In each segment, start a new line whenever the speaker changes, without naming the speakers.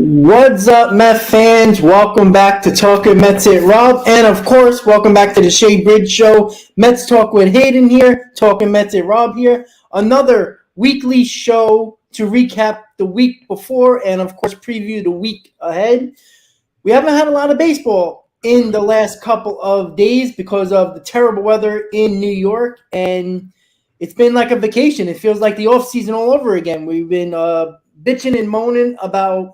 What's up, Met fans? Welcome back to Talking Mets with Rob, and of course, welcome back to the SHEA Bridge Show. Mets Talk with Hayden here, Talking Mets with Rob here. Another weekly show to recap the week before and, of course, preview the week ahead. We haven't had a lot of baseball in the last couple of days because of the terrible weather in New York, and it's been like a vacation. It feels like the offseason all over again. We've been bitching and moaning about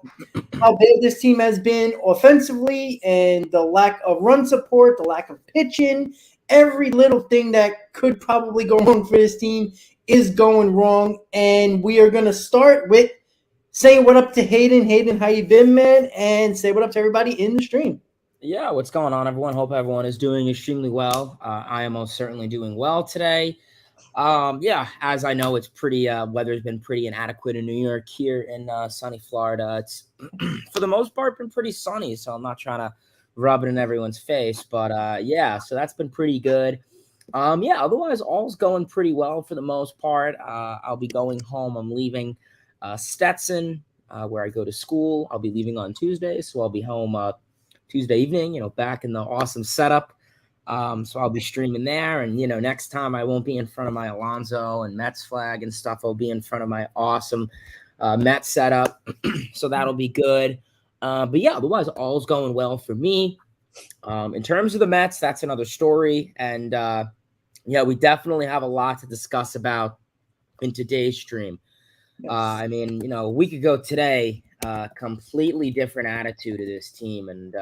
how bad this team has been offensively and the lack of run support, the lack of pitching. Every little thing that could probably go wrong for this team is going wrong. And we are going to start with saying what up to Hayden. Hayden, how you been, man? And say what up to everybody in the stream.
Yeah, what's going on, everyone? Hope everyone is doing extremely well. I am most certainly doing well today. As I know, it's pretty weather's been pretty inadequate in New York. Here in sunny Florida, it's for the most part been pretty sunny, so I'm not trying to rub it in everyone's face, but so that's been pretty good. Otherwise all's going pretty well for the most part. I'll be going home. I'm leaving Stetson, where I go to school. I'll be leaving on Tuesday, so I'll be home Tuesday evening, back in the awesome setup. So I'll be streaming there, and next time I won't be in front of my Alonso and Mets flag and stuff. I'll be in front of my awesome Mets setup, so that'll be good. Otherwise all's going well for me. In terms of the Mets, that's another story, and we definitely have a lot to discuss about in today's stream. Yes. A week ago today, completely different attitude of this team, and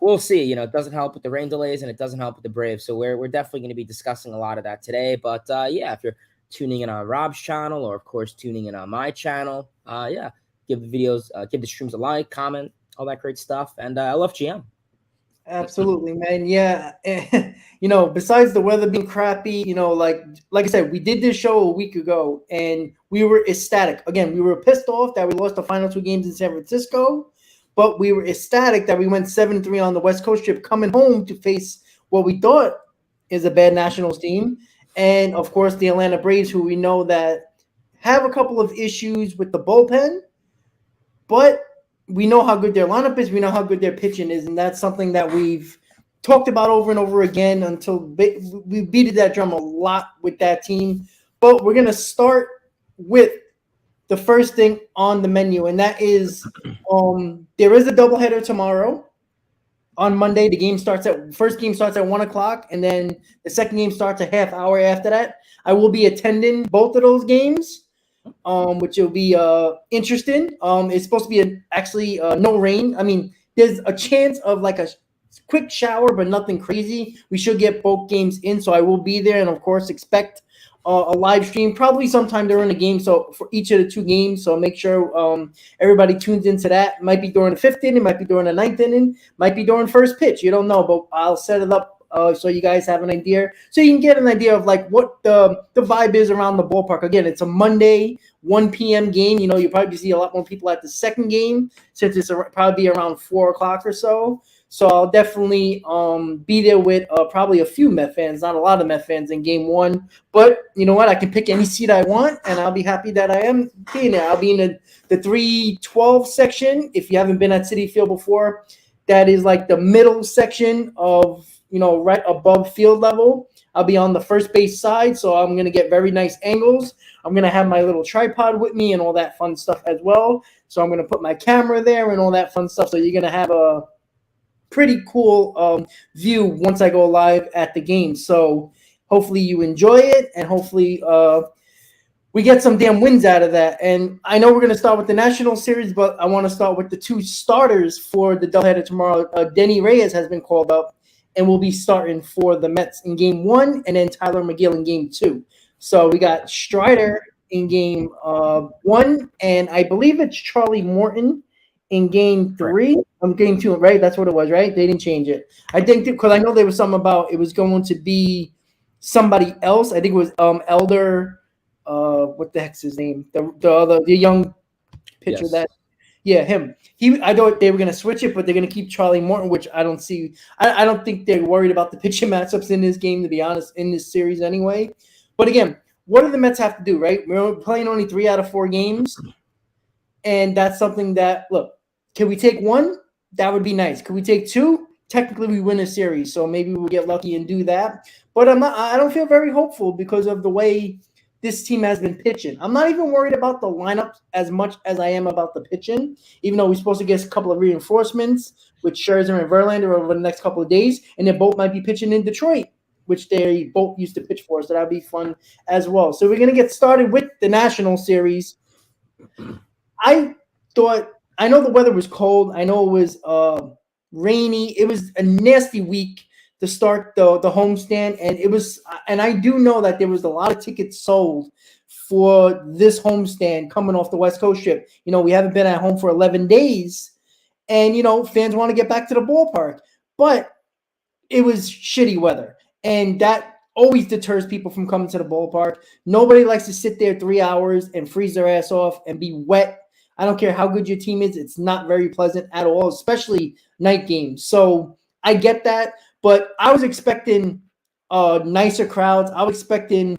we'll see. It doesn't help with the rain delays, and it doesn't help with the Braves. So we're definitely going to be discussing a lot of that today. But if you're tuning in on Rob's channel, or of course tuning in on my channel, give the videos, give the streams a like, comment, all that great stuff. And I love GM.
Absolutely, man. Yeah. Besides the weather being crappy, like I said, we did this show a week ago and we were ecstatic. Again, we were pissed off that we lost the final two games in San Francisco. But we were ecstatic that we went 7-3 on the West Coast trip, coming home to face what we thought is a bad Nationals team. And, of course, the Atlanta Braves, who we know that have a couple of issues with the bullpen. But we know how good their lineup is. We know how good their pitching is. And that's something that we've talked about over and over again until we beat that drum a lot with that team. But we're going to start with the first thing on the menu, and that is there is a doubleheader tomorrow. On Monday, first game starts at 1:00, and then the second game starts a half hour after that. I will be attending both of those games, which will be interesting. It's supposed to be actually no rain. I mean, there's a chance of like a quick shower, but nothing crazy. We should get both games in, so I will be there, and of course expect a live stream probably sometime during the game, so for each of the two games. So make sure everybody tunes into that. Might be during the fifth inning, might be during the ninth inning, might be during first pitch. You don't know, but I'll set it up so you guys have an idea, so you can get an idea of like what the vibe is around the ballpark. Again, it's a Monday 1 p.m. game. You'll probably see a lot more people at the second game since it's probably be around 4:00 or so. So I'll definitely be there with probably a few Met fans, not a lot of Met fans in game one. But you know what? I can pick any seat I want, and I'll be happy that I am being there. I'll be in the 312 section. If you haven't been at Citi Field before, that is like the middle section of, right above field level. I'll be on the first base side, so I'm going to get very nice angles. I'm going to have my little tripod with me and all that fun stuff as well. So I'm going to put my camera there and all that fun stuff. So you're going to have a pretty cool view once I go live at the game. So hopefully you enjoy it, and hopefully we get some damn wins out of that. And I know we're going to start with the National Series, but I want to start with the two starters for the doubleheader tomorrow. Denny Reyes has been called up and will be starting for the Mets in game one, and then Tyler McGill in game two. So we got Strider in game one, and I believe it's Charlie Morton in game three. Game two, right? That's what it was, right? They didn't change it. I think because I know there was something about it was going to be somebody else. I think it was Elder. What the heck's his name? The young pitcher him. I thought they were going to switch it, but they're going to keep Charlie Morton, which I don't see. I don't think they're worried about the pitching matchups in this game, to be honest, in this series anyway. But again, what do the Mets have to do, right? We're playing only 3 out of 4 games. And that's something that, look, can we take one? That would be nice. Could we take two? Technically, we win a series, so maybe we'll get lucky and do that. But I don't feel very hopeful because of the way this team has been pitching. I'm not even worried about the lineup as much as I am about the pitching, even though we're supposed to get a couple of reinforcements with Scherzer and Verlander over the next couple of days, and they both might be pitching in Detroit, which they both used to pitch for, so that'll be fun as well. So we're going to get started with the National Series. I know the weather was cold. I know it was rainy. It was a nasty week to start the homestand, and I do know that there was a lot of tickets sold for this homestand coming off the West Coast trip. We haven't been at home for 11 days, and fans want to get back to the ballpark, but it was shitty weather, and that always deters people from coming to the ballpark. Nobody likes to sit there 3 hours and freeze their ass off and be wet. I don't care how good your team is. It's not very pleasant at all, especially night games. So I get that, but I was expecting nicer crowds. I was expecting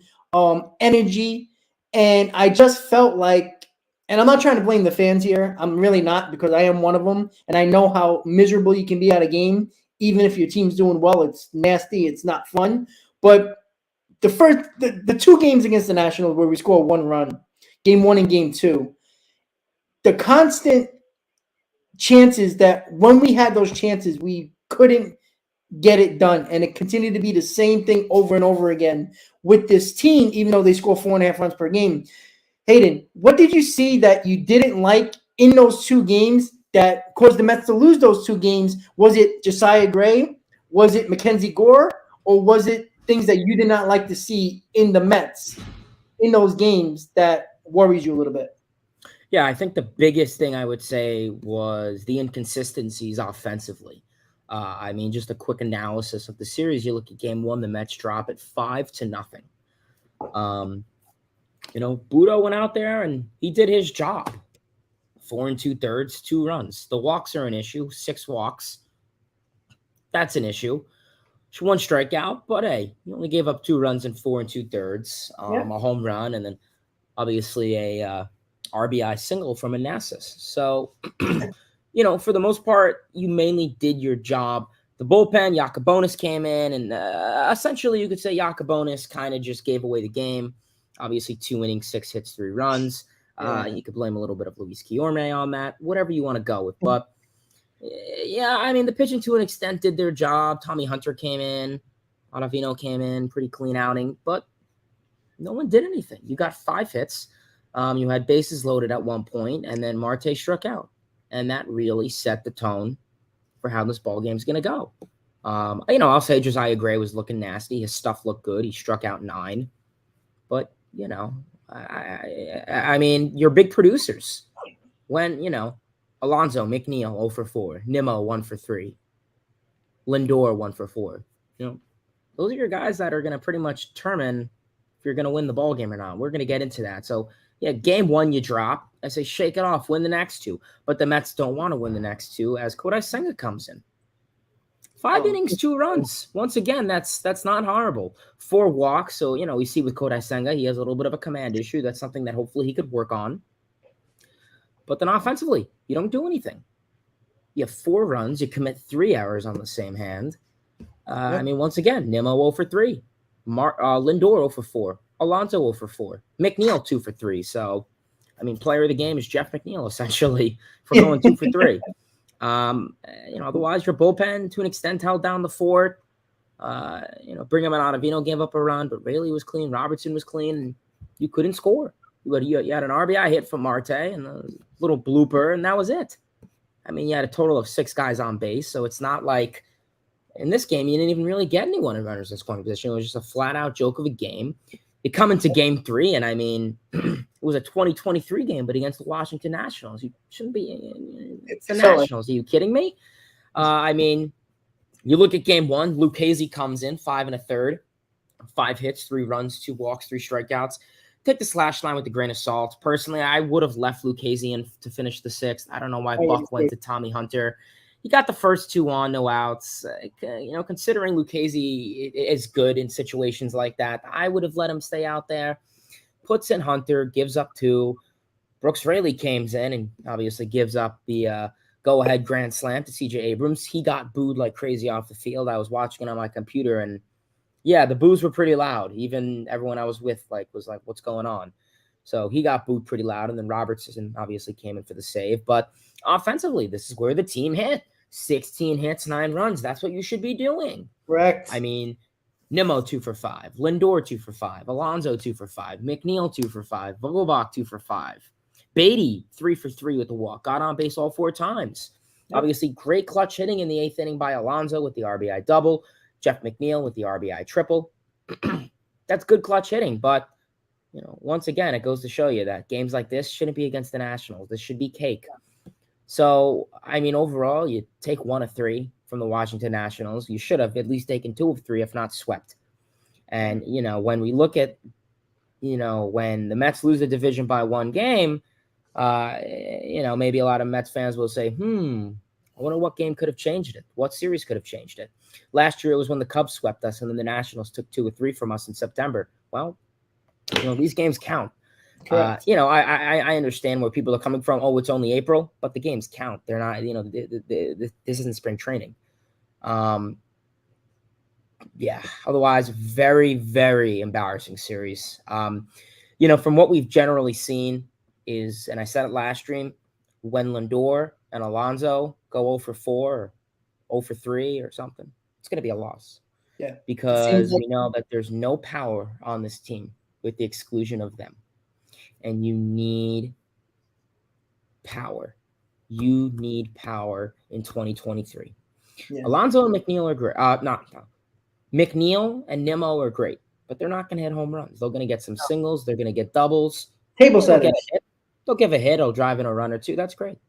energy, and I just felt like, and I'm not trying to blame the fans here. I'm really not, because I am one of them, and I know how miserable you can be at a game. Even if your team's doing well, it's nasty. It's not fun. But the two games against the Nationals where we scored one run, game one and game two, the constant chances that when we had those chances, we couldn't get it done. And it continued to be the same thing over and over again with this team, even though they score 4.5 runs per game. Hayden, what did you see that you didn't like in those two games that caused the Mets to lose those two games? Was it Josiah Gray? Was it Mackenzie Gore? Or was it things that you did not like to see in the Mets in those games that worries you a little bit?
Yeah, I think the biggest thing I would say was the inconsistencies offensively. Just a quick analysis of the series. You look at game one, the Mets drop it 5-0. Budo went out there and he did his job. 4 2/3, 2 runs. The walks are an issue. 6 walks. That's an issue. 1 strikeout, but hey, you only gave up 2 runs in 4 2/3, a home run, and then obviously a RBI single from Manassas. So, for the most part, you mainly did your job. The bullpen, Yacobonis came in, and essentially you could say Yacobonis kind of just gave away the game. Obviously, 2 innings, 6 hits, 3 runs. You could blame a little bit of Luis Guillorme on that, whatever you want to go with. But, the pitching to an extent did their job. Tommy Hunter came in. Ottavino came in, pretty clean outing. But no one did anything. You got 5 hits. You had bases loaded at one point, and then Marte struck out. And that really set the tone for how this ball game is going to go. I'll say Josiah Gray was looking nasty. His stuff looked good. He struck out 9. But, your big producers. When, Alonso, McNeil, 0 for 4. Nimmo, 1 for 3. Lindor, 1 for 4. Those are your guys that are going to pretty much determine if you're going to win the ball game or not. We're going to get into that. So, game one, you drop. I say shake it off, win the next 2. But the Mets don't want to win the next 2 as Kodai Senga comes in. 5 innings, 2 runs. Once again, that's not horrible. 4 walks. So, we see with Kodai Senga, he has a little bit of a command issue. That's something that hopefully he could work on. But then offensively, you don't do anything. You have 4 runs. You commit 3 errors on the same hand. Once again, Nimmo 0 for 3. Lindor 0 for 4. Alonso 0 for 4. McNeil 2 for 3. So, player of the game is Jeff McNeil, essentially, for going 2 for 3. Otherwise, your bullpen, to an extent, held down the fort. Brigham and Ottavino gave up a run, but Raley was clean. Robertson was clean, and you couldn't score. You had an RBI hit from Marte and a little blooper, and that was it. You had a total of 6 guys on base, so it's not like in this game you didn't even really get anyone in runners in scoring position. It was just a flat-out joke of a game. You come into game 3, and it was a 2023 game, but against the Washington Nationals. You shouldn't be. It's the Nationals. Are you kidding me? You look at game 1. Lucchesi comes in, 5 1/3, 5 hits, 3 runs, 2 walks, 3 strikeouts. Take the slash line with a grain of salt. Personally, I would have left Lucchesi in to finish the 6th. I don't know why Buck went to Tommy Hunter. He got the first 2 on, no outs. Considering Lucchesi is good in situations like that, I would have let him stay out there. Puts in Hunter, gives up 2. Brooks Raley comes in and obviously gives up the go-ahead grand slam to CJ Abrams. He got booed like crazy off the field. I was watching it on my computer, and yeah, the boos were pretty loud. Even everyone I was with was like, what's going on? So he got booed pretty loud, and then Robertson obviously came in for the save. But offensively, this is where the team hit. 16 hits, 9 runs. That's what you should be doing.
Correct.
I mean, Nimmo 2 for 5, Lindor 2 for 5, Alonso 2 for 5, McNeil 2 for 5, Vogelbach 2 for 5, Beatty 3 for 3 with the walk, got on base all 4 times. Yep. Obviously, great clutch hitting in the 8th inning by Alonso with the RBI double, Jeff McNeil with the RBI triple. That's good clutch hitting, but once again, it goes to show you that games like this shouldn't be against the Nationals. This should be cake. So, I mean, overall, you take 1 of 3 from the Washington Nationals. You should have at least taken 2 of 3, if not swept. And, when we look at, when the Mets lose the division by 1 game, maybe a lot of Mets fans will say, I wonder what game could have changed it. What series could have changed it? Last year, it was when the Cubs swept us, and then the Nationals took 2 or 3 from us in September. Well, these games count. I understand where people are coming from. Oh, it's only April, but the games count. They're not, this isn't spring training. Otherwise, very, very embarrassing series. From what we've generally seen is, and I said it last stream, when Lindor and Alonso go 0 for 4 or 0 for 3 or something, it's going to be a loss.
Yeah.
Because we know that there's no power on this team with the exclusion of them. And you need power. You need power in 2023. Yeah. Alonso and McNeil are great. McNeil and Nimmo are great, but they're not going to hit home runs. They're going to get some singles. They're going to get doubles.
Table setters.
They'll give a hit. They'll drive in a run or 2. That's great.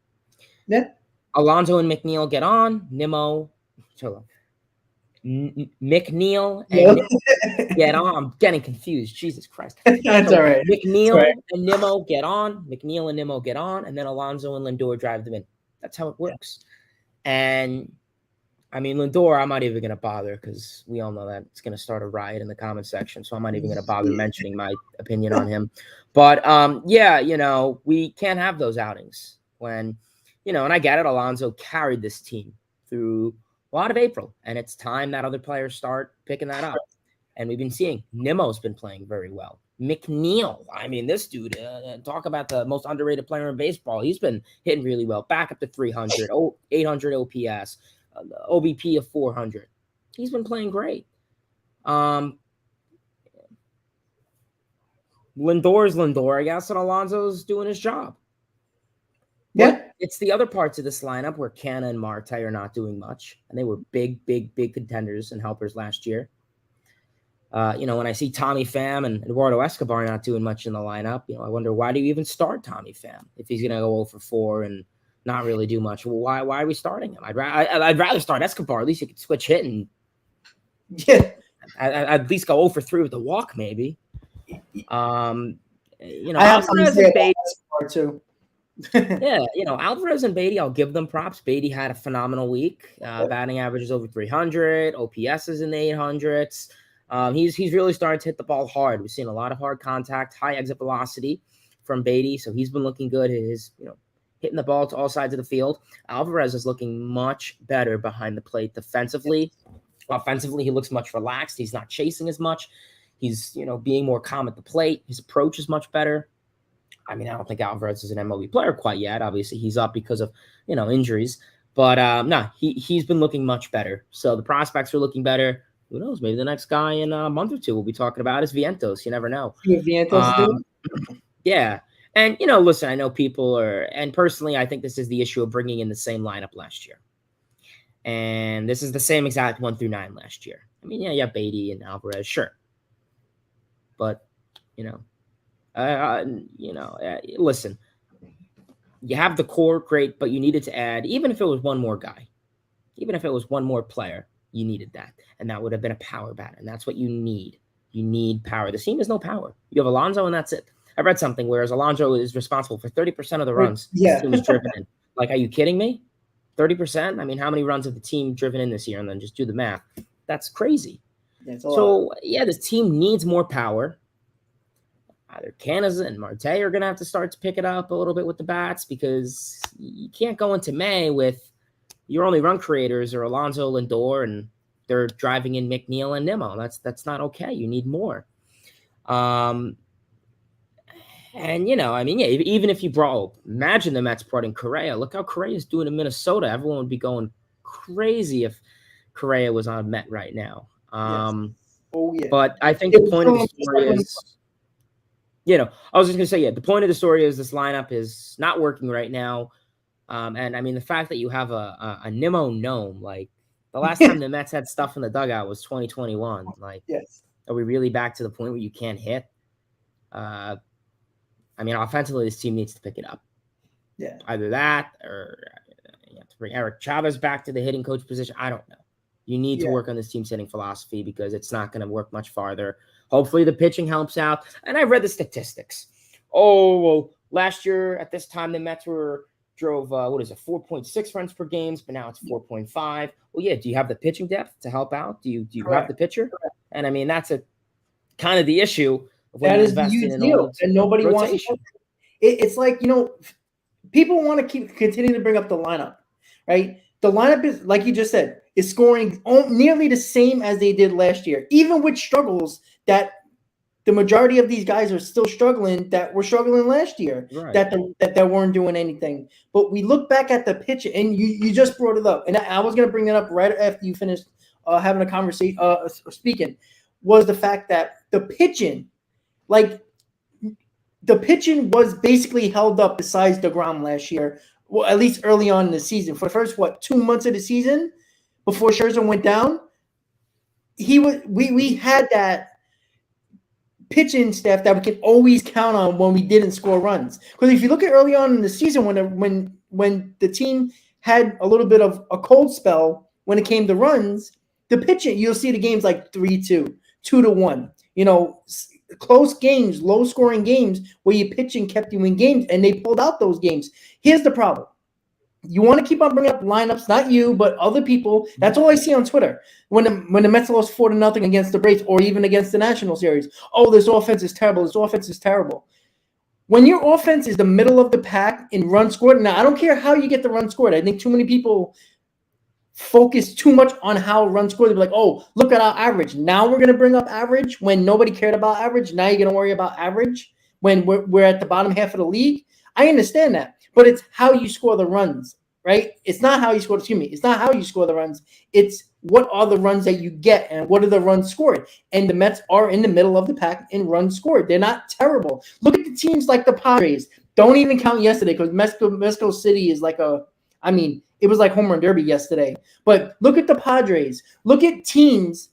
Yeah.
Alonso and McNeil get on. Nimmo. McNeil and Nimmo get on. I'm getting confused. Jesus Christ.
That's all right.
McNeil and Nimmo get on. McNeil and Nimmo get on, and then Alonso and Lindor drive them in. That's how it works. Yeah. And I mean, Lindor, I'm not even going to bother because we all know that it's going to start a riot in the comment section. So I'm not even going to bother mentioning my opinion on him. But we can't have those outings when, and I get it. Alonso carried this team through a lot of April, and it's time that other players start picking that up. And we've been seeing Nimmo's been playing very well. McNeil, I mean, this dude, talk about the most underrated player in baseball. He's been hitting really well, back up to 300, 800 OPS, OBP of 400. He's been playing great. Lindor's Lindor, I guess, and Alonso's doing his job.
Yeah.
But it's the other parts of this lineup where Canna and Marte are not doing much, and they were big contenders and helpers last year. When I see Tommy Pham and Eduardo Escobar not doing much in the lineup, I wonder, why do you even start Tommy Pham if he's going to go 0 for 4 and not really do much? Well, why are we starting him? I'd rather start Escobar. At least you could switch hit and I'd at least go 0 for 3 with the walk, maybe.
I have some Escobar too.
Alvarez and Beatty, I'll give them props. Beatty had a phenomenal week. Batting average is over 300. OPS is in the 800s. He's really starting to hit the ball hard. We've seen a lot of hard contact, high exit velocity from Beatty, so he's been looking good. His hitting the ball to all sides of the field. Alvarez is looking much better behind the plate defensively. Offensively, he looks much relaxed. He's not chasing as much. He's being more calm at the plate. His approach is much better. I mean, I don't think Alvarez is an MLB player quite yet. Obviously, he's up because of, injuries. But, he's been looking much better. So the prospects are looking better. Who knows? Maybe the next guy in a month or 2 we'll be talking about is Vientos. You never know. Yeah. And, listen, I know people are – and personally, I think this is the issue of bringing in the same lineup last year. And this is the same exact 1 through 9 last year. I mean, yeah, Beatty and Alvarez, sure. But, listen, you have the core, great, but you needed to add, even if it was one more guy, even if it was one more player, you needed that. And that would have been a power bat. And that's what you need. You need power. The team has no power. You have Alonso and that's it. I read something, whereas Alonso is responsible for 30% of the runs the team is driven in. Like, are you kidding me? 30%? I mean, how many runs have the team driven in this year? And then just do the math. That's crazy. This team needs more power. either Canada and Marte are going to have to start to pick it up a little bit with the bats, because you can't go into May with your only run creators are Alonso Lindor, and they're driving in McNeil and Nimmo. That's not okay. You need more. And, even if you imagine the Mets brought in Correa. Look how Correa is doing in Minnesota. Everyone would be going crazy if Correa was on Met right now.
Yes. Oh, yeah.
But I think the point of the story is, I was just going to say, the point of the story is this lineup is not working right now. And I mean, the fact that you have a Nimmo gnome, like the last time the Mets had stuff in the dugout was 2021. Like,
yes.
Are we really back to the point where you can't hit? Offensively, this team needs to pick it up.
Yeah.
Either that, or you have to bring Eric Chavez back to the hitting coach position. I don't know. You need to work on this team's hitting philosophy, because it's not going to work much farther. Hopefully the pitching helps out. And I read the statistics. Oh, well, last year at this time, the Mets drove 4.6 runs per game, but now it's 4.5. Well, yeah. Do you have the pitching depth to help out? Do you have the pitcher? And I mean, that's a kind of the issue of when
that
you
is
invest
huge
in an
deal,
old
and nobody
rotation.
wants. It's like, people want to continue to bring up the lineup, right? The lineup is, like you just said, is scoring nearly the same as they did last year, even with struggles that the majority of these guys are still struggling, that were struggling last year,
Right.
that weren't doing anything. But we look back at the pitch, and you just brought it up, and I was going to bring it up right after you finished having a conversation, speaking, was the fact that the pitching was basically held up besides DeGrom last year. Well, at least early on in the season, for the first 2 months of the season before Scherzer went down, we had that pitching staff that we could always count on when we didn't score runs. Because if you look at early on in the season, when the team had a little bit of a cold spell when it came to runs, the pitching, you'll see the games like 3-2, 2-1. Close games, low scoring games where your pitching kept you in games, and they pulled out those games. Here's the problem. You want to keep on bringing up lineups, not you, but other people. That's all I see on Twitter. When the Mets lost 4-0 against the Braves, or even against the National Series. Oh, this offense is terrible. This offense is terrible. When your offense is the middle of the pack in runs scored, now I don't care how you get the run scored. I think too many people focus too much on how runs scored. They're like, oh, look at our average. Now we're going to bring up average when nobody cared about average. Now you're going to worry about average when we're at the bottom half of the league. I understand that, but it's how you score the runs, right? It's not how you score. It's not how you score the runs. It's what are the runs that you get, and what are the runs scored? And the Mets are in the middle of the pack in runs scored. They're not terrible. Look at the teams like the Padres. Don't even count yesterday, because Mexico City is like it was like home run derby yesterday. But look at the Padres. Look at teams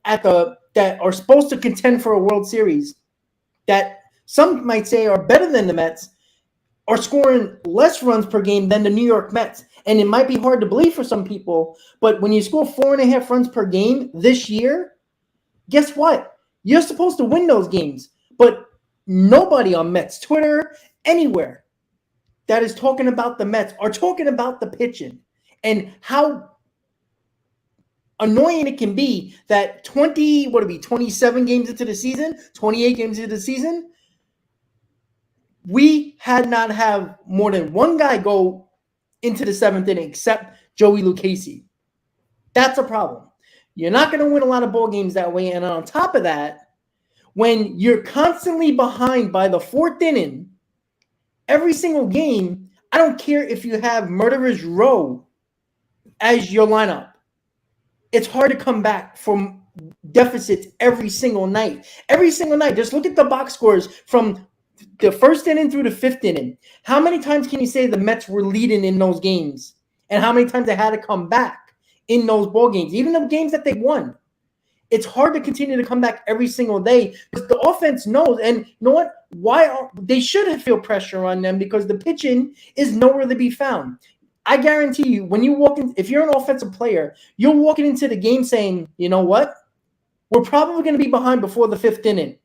that are supposed to contend for a World Series, that some might say are better than the Mets, are scoring less runs per game than the New York Mets. And it might be hard to believe for some people, but when you score 4.5 runs per game this year, guess what? You're supposed to win those games. But nobody on Mets Twitter, anywhere, that is talking about the Mets are talking about the pitching and how annoying it can be that 27 games into the season, 28 games into the season, we had not have more than one guy go into the 7th inning except Joey Lucchesi. That's a problem. You're not going to win a lot of ball games that way. And on top of that, when you're constantly behind by the 4th inning, every single game, I don't care if you have Murderer's Row as your lineup. It's hard to come back from deficits every single night. Every single night. Just look at the box scores from the 1st inning through the 5th inning. How many times can you say the Mets were leading in those games? And how many times they had to come back in those ball games, even the games that they won? It's hard to continue to come back every single day because the offense knows. And you know what? They should feel pressure on them because the pitching is nowhere to be found. I guarantee you, when you walk in, if you're an offensive player, you're walking into the game saying, you know what? We're probably going to be behind before the 5th inning.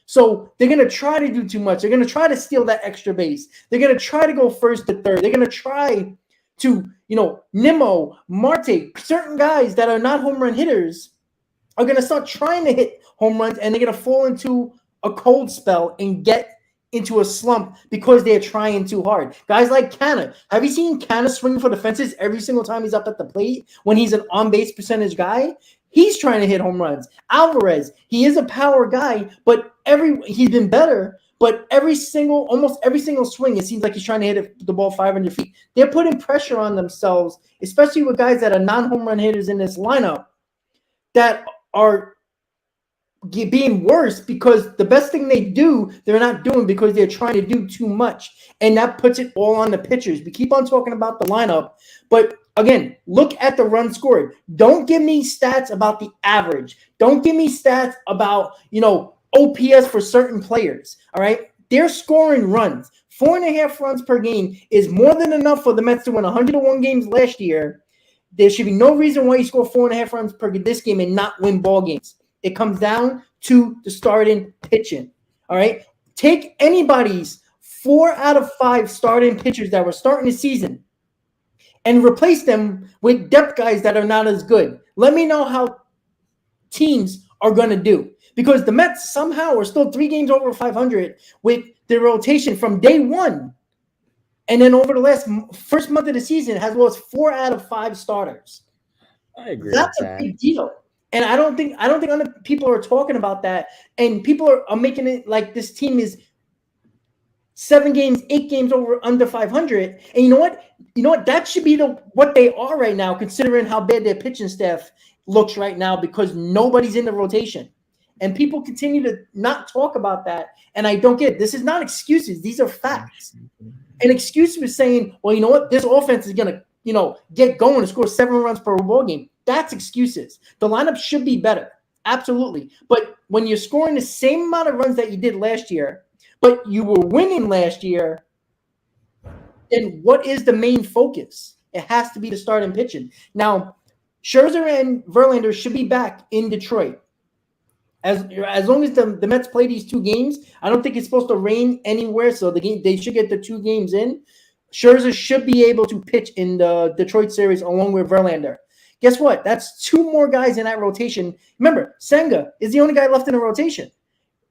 So they're going to try to do too much. They're going to try to steal that extra base. They're going to try to go 1st to 3rd. They're going to try to, Nimmo, Marte, certain guys that are not home run hitters are going to start trying to hit home runs, and they're going to fall into a cold spell and get into a slump because they're trying too hard. Guys like Canna. Have you seen Canna swing for the fences every single time he's up at the plate when he's an on-base percentage guy? He's trying to hit home runs. Alvarez, he is a power guy, but he's been better. But almost every single swing, it seems like he's trying to hit the ball 500 feet. They're putting pressure on themselves, especially with guys that are non-home run hitters in this lineup that are being worse because the best thing they do, they're not doing because they're trying to do too much. And that puts it all on the pitchers. We keep on talking about the lineup, but again, look at the runs scored. Don't give me stats about the average. Don't give me stats about, OPS for certain players. All right. They're scoring runs. 4.5 runs per game is more than enough for the Mets to win 101 games last year. There should be no reason why you score 4.5 runs per this game and not win ball games. It comes down to the starting pitching. All right. Take anybody's 4 out of 5 starting pitchers that were starting the season and replace them with depth guys that are not as good. Let me know how teams are going to do. Because the Mets somehow are still 3 games over 500 with their rotation from day one. And then over the first month of the season has lost 4 out of 5 starters.
I agree.
That's a big deal. And I don't think other people are talking about that. And people are making it like this team is 7 games, 8 games under 500. And you know what? That should be what they are right now, considering how bad their pitching staff looks right now because nobody's in the rotation. And people continue to not talk about that. And I don't get it. This is not excuses. These are facts. An excuse was saying, well, you know what? This offense is going to, get going and score 7 runs per ball game. That's excuses. The lineup should be better. Absolutely. But when you're scoring the same amount of runs that you did last year, but you were winning last year, then what is the main focus? It has to be the starting pitching. Now, Scherzer and Verlander should be back in Detroit. As long as the Mets play these 2 games, I don't think it's supposed to rain anywhere, so they should get the 2 games in. Scherzer should be able to pitch in the Detroit series along with Verlander. Guess what? That's 2 more guys in that rotation. Remember, Senga is the only guy left in the rotation.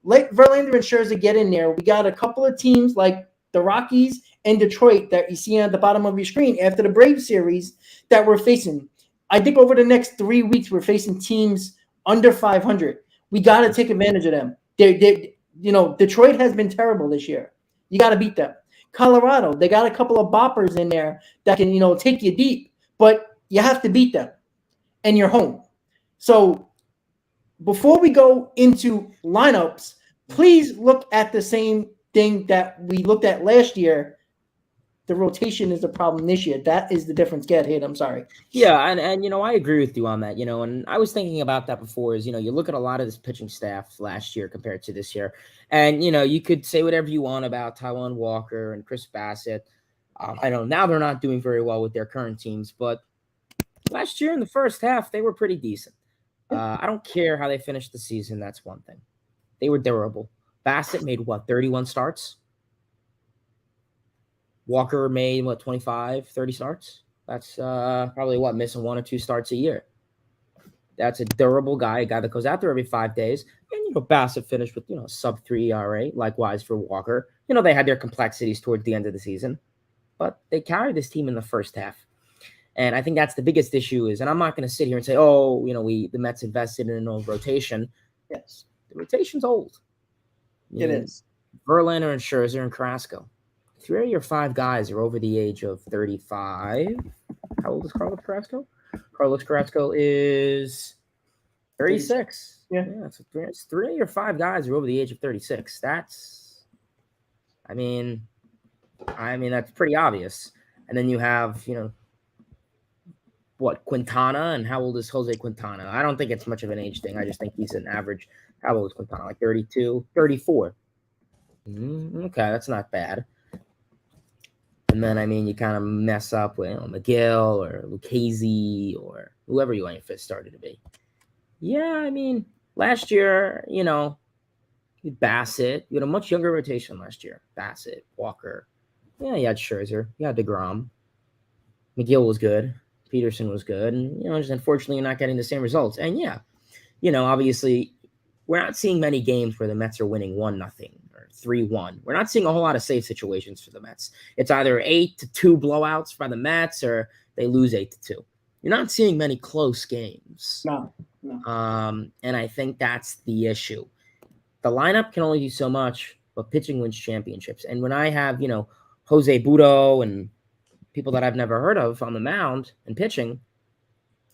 Let Verlander and Scherzer get in there. We got a couple of teams like the Rockies and Detroit that you see at the bottom of your screen after the Braves series that we're facing. I think over the next 3 weeks, we're facing teams under 500. We got to take advantage of them. Detroit has been terrible this year. You got to beat them. Colorado, they got a couple of boppers in there that can, take you deep, but you have to beat them, and you're home. So before we go into lineups, please look at the same thing that we looked at last year. The rotation is the problem this year. That is the difference. Get hit. I'm sorry.
Yeah, and I agree with you on that. And I was thinking about that before. Is you look at a lot of this pitching staff last year compared to this year, and you could say whatever you want about Taijuan Walker and Chris Bassett. I know now they're not doing very well with their current teams, but last year in the first half they were pretty decent. I don't care how they finished the season. That's one thing. They were durable. Bassett made 31 starts. Walker made 25, 30 starts. That's probably missing 1 or 2 starts a year. That's a durable guy, a guy that goes out there every 5 days. And Bassett finished with sub-3 ERA. Likewise for Walker. They had their complexities towards the end of the season, but they carried this team in the first half. And I think that's the biggest issue is, and I'm not going to sit here and say, the Mets invested in an old rotation. Yes, the rotation's old.
It is.
Verlander and Scherzer and Carrasco. 3 of your 5 guys are over the age of 35. How old is Carlos Carrasco? Carlos Carrasco is 36.
Yeah.
So 3 of your 5 guys are over the age of 36. That's pretty obvious. And then you have, Quintana, and how old is Jose Quintana? I don't think it's much of an age thing. I just think he's an average. How old is Quintana? Like 32, 34. Okay, that's not bad. And then, you kind of mess up with McGill or Lucchese or whoever you want your fifth starter to be. Yeah, last year, Bassett, you had a much younger rotation last year. Bassett, Walker. Yeah, you had Scherzer. You had DeGrom. McGill was good. Peterson was good. And, just unfortunately, you're not getting the same results. And, obviously, we're not seeing many games where the Mets are winning 1-0 or 3-1. We're not seeing a whole lot of safe situations for the Mets. It's either 8-2 blowouts by the Mets or they lose 8-2. You're not seeing many close games.
No.
And I think that's the issue. The lineup can only do so much, but pitching wins championships. And when I have, Jose Budo and people that I've never heard of on the mound and pitching,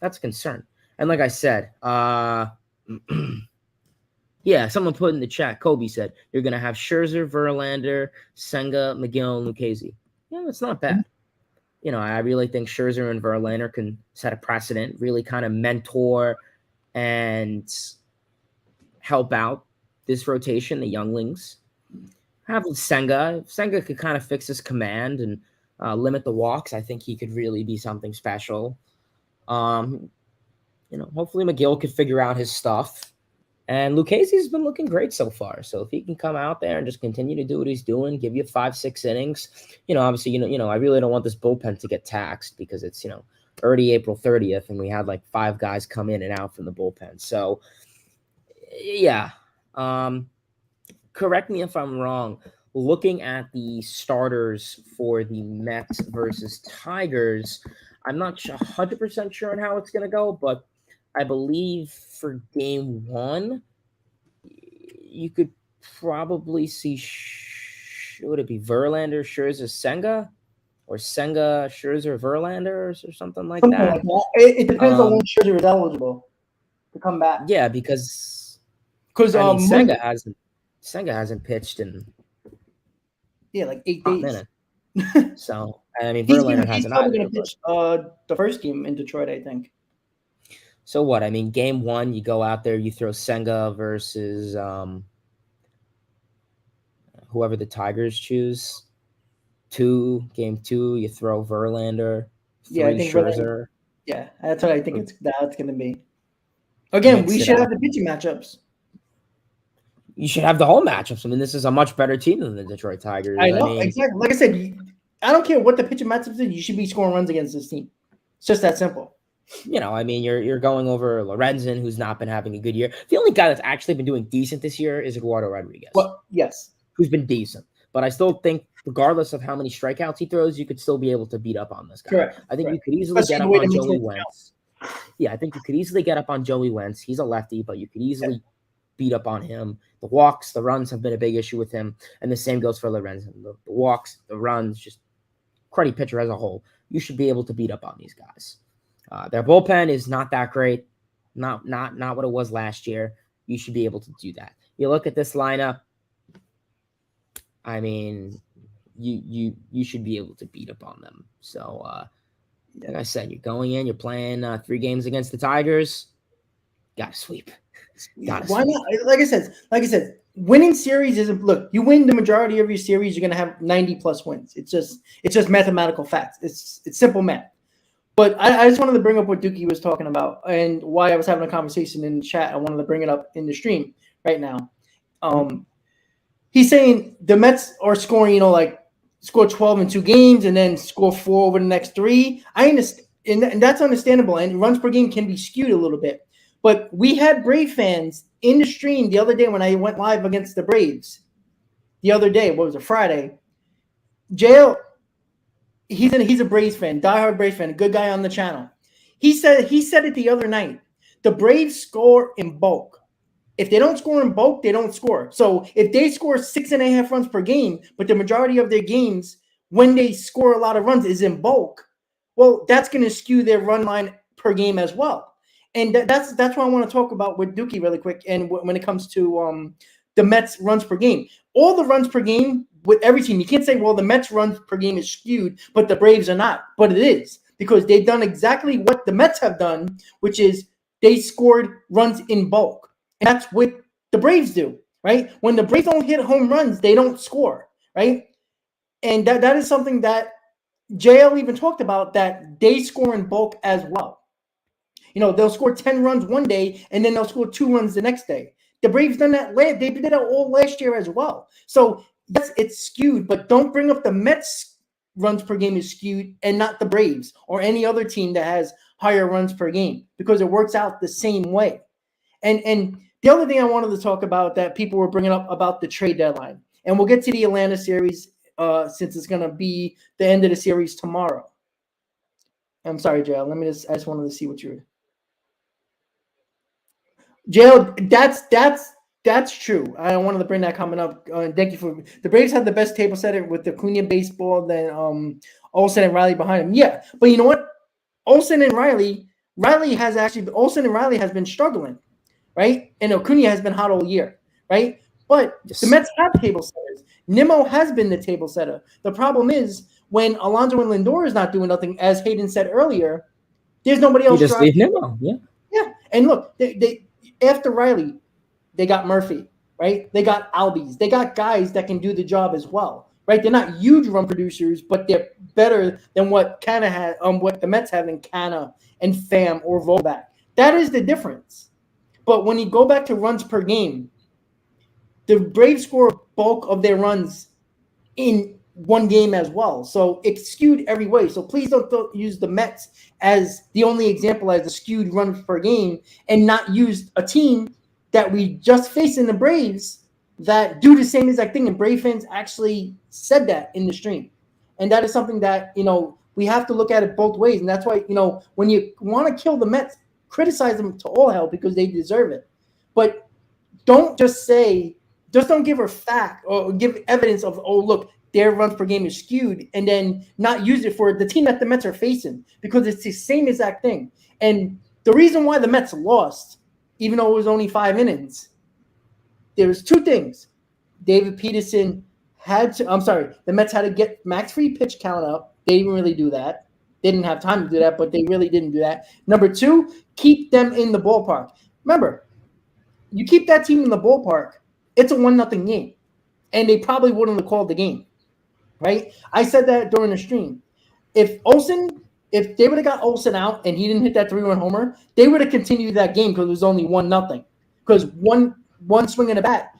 that's a concern. And like I said, yeah, someone put in the chat, Kobe said, you're going to have Scherzer, Verlander, Senga, McGill, and Lucchesi. Yeah, that's not bad. I really think Scherzer and Verlander can set a precedent, really kind of mentor and help out this rotation, the younglings. Have Senga. Senga could kind of fix his command and limit the walks. I think he could really be something special. Hopefully McGill could figure out his stuff. And Lucchesi's been looking great so far. So if he can come out there and just continue to do what he's doing, give you 5-6 innings, obviously, I really don't want this bullpen to get taxed because it's, already April 30th and we had like 5 guys come in and out from the bullpen. So yeah. Correct me if I'm wrong. Looking at the starters for the Mets versus Tigers, I'm not 100% sure on how it's going to go, but I believe for game 1, you could probably see, would it be Verlander, Scherzer, Senga? Or Senga, Scherzer, Verlander or something like that?
It depends on when Scherzer is eligible to come back.
Yeah, because Senga hasn't pitched in
like 8 days.
Minutes. So Verlander hasn't.
He's probably going to pitch the first game in Detroit, I think.
So what? Game 1, you go out there, you throw Senga versus whoever the Tigers choose. Game 2, you throw Verlander. 3, I think Scherzer.
Yeah, that's what I think that's going to be. Again, we should have the pitching matchups.
You should have the whole matchups. This is a much better team than the Detroit Tigers.
I know, exactly. Like I said, I don't care what the pitching matchups is. You should be scoring runs against this team. It's just that simple.
You're going over Lorenzen, who's not been having a good year. The only guy that's actually been doing decent this year is Eduardo Rodriguez.
Well, yes.
Who's been decent. But I still think, regardless of how many strikeouts he throws, you could still be able to beat up on this guy.
Correct.
I think you could easily get up on Joey Wentz. Yeah, I think you could easily get up on Joey Wentz. He's a lefty, but you could easily beat up on him. The walks, the runs have been a big issue with him, and the same goes for Lorenzen. The walks, the runs, just cruddy pitcher as a whole. You should be able to beat up on these guys. Their bullpen is not that great, not what it was last year. You should be able to do that. You look at this lineup. You should be able to beat up on them. So, like I said, you're going in, you're playing 3 games against the Tigers. Got to sweep.
Why not? Like I said, winning series isn't. Look, you win the majority of your series, you're going to have 90+ wins. It's just mathematical facts. It's simple math. But I just wanted to bring up what Dookie was talking about and why I was having a conversation in the chat. I wanted to bring it up in the stream right now. He's saying the Mets are scoring, score 12 in 2 games and then score 4 over the next 3. I understand, and that's understandable. And runs per game can be skewed a little bit. But we had Brave fans in the stream the other day when I went live against the Braves. The other day, what was it, Friday? JL, he's a Braves fan, diehard Braves fan, a good guy on the channel. He said it the other night. The Braves score in bulk. If they don't score in bulk, they don't score. So if they score 6.5 runs per game, but the majority of their games, when they score a lot of runs, is in bulk, well, that's going to skew their run line per game as well. And that's what I want to talk about with Dookie really quick. And when it comes to the Mets runs per game, all the runs per game with every team, you can't say, well, the Mets runs per game is skewed, but the Braves are not. But it is, because they've done exactly what the Mets have done, which is they scored runs in bulk. And that's what the Braves do, right? When the Braves don't hit home runs, they don't score, right? And that is something that JL even talked about, that they score in bulk as well. They'll score 10 runs one day, and then they'll score 2 runs the next day. The Braves done that. They did that all last year as well. So, yes, it's skewed, but don't bring up the Mets runs per game is skewed and not the Braves or any other team that has higher runs per game, because it works out the same way. And The other thing I wanted to talk about that people were bringing up about the trade deadline, and we'll get to the Atlanta series since it's going to be the end of the series tomorrow. I'm sorry, Jail. I just wanted to see what you're. Jail, that's true. I wanted to bring that comment up. Thank you for the Braves had the best table setter with the Acuna baseball, then Olsen and Riley behind him. Yeah, but you know what? Olsen and Riley has been struggling, right? And Acuna has been hot all year, right? But the Mets have table setters. Nimmo has been the table setter. The problem is when Alonso and Lindor is not doing nothing, as Hayden said earlier, there's nobody else.
You just leave Nimmo, yeah.
Yeah, and look, they after Riley, they got Murphy, right? They got Albies. They got guys that can do the job as well, right? They're not huge run producers, but they're better than what Canna had, what the Mets have in Canna and Pham or Voback. That is the difference. But when you go back to runs per game, the Braves score bulk of their runs in one game as well. So it's skewed every way. So please don't use the Mets as the only example as a skewed runs per game and not use a team that we just faced in the Braves that do the same exact thing. And Brave fans actually said that in the stream. And that is something that, we have to look at it both ways. And that's why, when you want to kill the Mets, criticize them to all hell because they deserve it. But don't don't give a fact or give evidence of, oh, look, their runs per game is skewed, and then not use it for the team that the Mets are facing because it's the same exact thing. And the reason why the Mets lost, even though it was only 5 innings, there was two things. David Peterson the Mets had to get max free pitch count up. They didn't really do that. They didn't have time to do that, but they really didn't do that. Number two, keep them in the ballpark. Remember, you keep that team in the ballpark, it's a 1-0 game. And they probably wouldn't have called the game. Right? I said that during the stream. If they would have got Olsen out and he didn't hit that 3-run homer, they would have continued that game because it was only 1-0. Because one swing in the bat